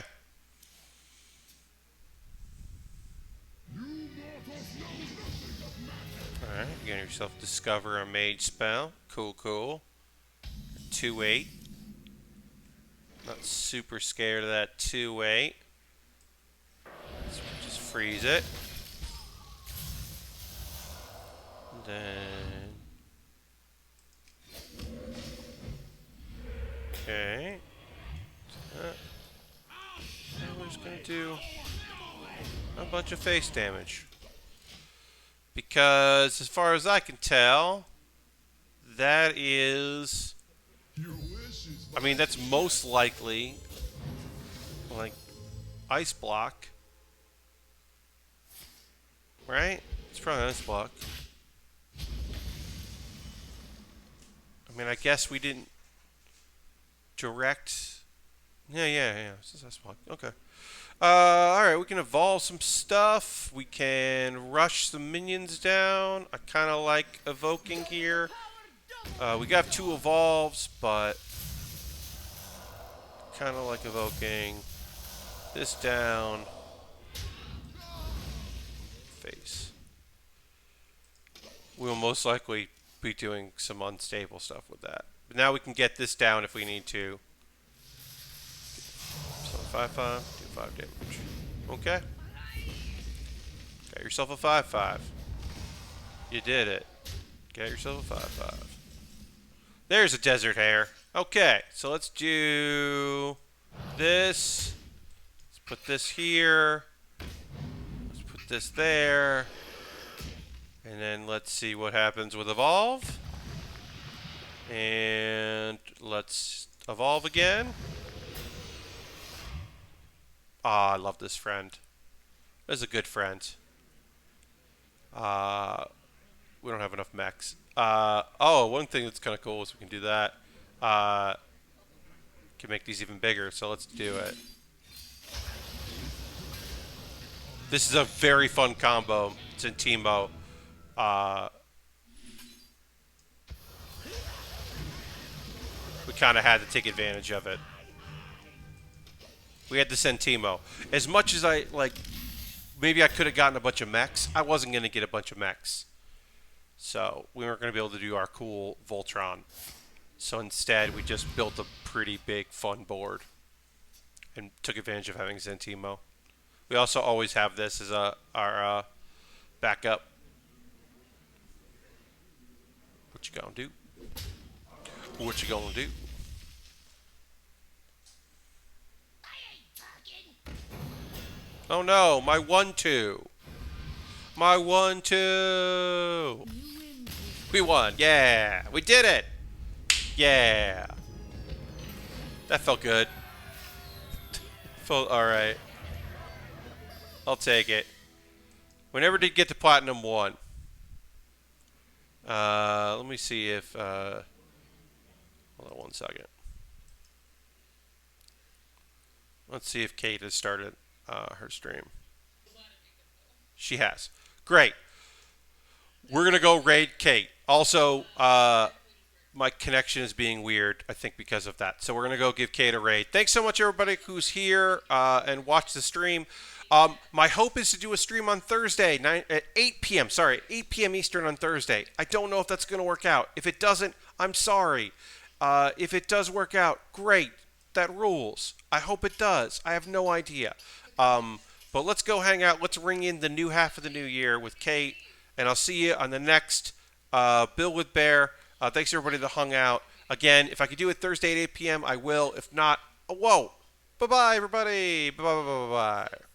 All right, you get yourself discover a mage spell. Cool, cool. 2/8. Not super scared of that 2/8. So just freeze it. Then. Okay. We're just gonna do a bunch of face damage. Because, as far as I can tell, that is. Your wish is I mean, that's most likely. Like, ice block. Right? It's probably ice block. I mean, I guess we didn't direct. Yeah. It's ice block. Okay. Alright, we can evolve some stuff. We can rush some minions down. I kind of like evoking here. We got 2 evolves, but kind of like evoking this down. Face. We'll most likely be doing some unstable stuff with that. But now we can get this down if we need to. So 5/5, do 5 damage. Okay. Got yourself a 5/5. You did it. Got yourself a 5/5. There's a desert hare. Okay, so let's do this. Let's put this here. Let's put this there. And then let's see what happens with evolve. And let's evolve again. Ah, I love this friend. This is a good friend. We don't have enough mechs. One thing that's kind of cool is we can do that. Can make these even bigger, so let's do it. This is a very fun combo. It's in Teemo. We kind of had to take advantage of it. We had to send Teemo. As much as I, like, maybe I could have gotten a bunch of mechs, I wasn't going to get a bunch of mechs. So we weren't going to be able to do our cool Voltron. So instead, we just built a pretty big, fun board. And took advantage of having Zentimo. We also always have this as our backup. What you gonna do? What you gonna do? Oh no, my 1-2. My 1-2. We won. Yeah, we did it. Yeah. That felt good. Felt alright. I'll take it. We never did get to Platinum 1. Let me see if... hold on 1 second. Let's see if Kate has started her stream. She has. Great. We're going to go raid Kate. Also, my connection is being weird, I think, because of that. So we're going to go give Kate a raid. Thanks so much, everybody who's here and watched the stream. My hope is to do a stream on Thursday, at 8 p.m. Sorry, 8 p.m. Eastern on Thursday. I don't know if that's going to work out. If it doesn't, I'm sorry. If it does work out, great. That rules. I hope it does. I have no idea. But let's go hang out. Let's ring in the new half of the new year with Kate. And I'll see you on the next Bill with Bear. Thanks everybody that hung out. Again, if I could do it Thursday at 8 p.m., I will. If not, whoa. Bye-bye, everybody. Bye-bye, bye-bye, bye-bye.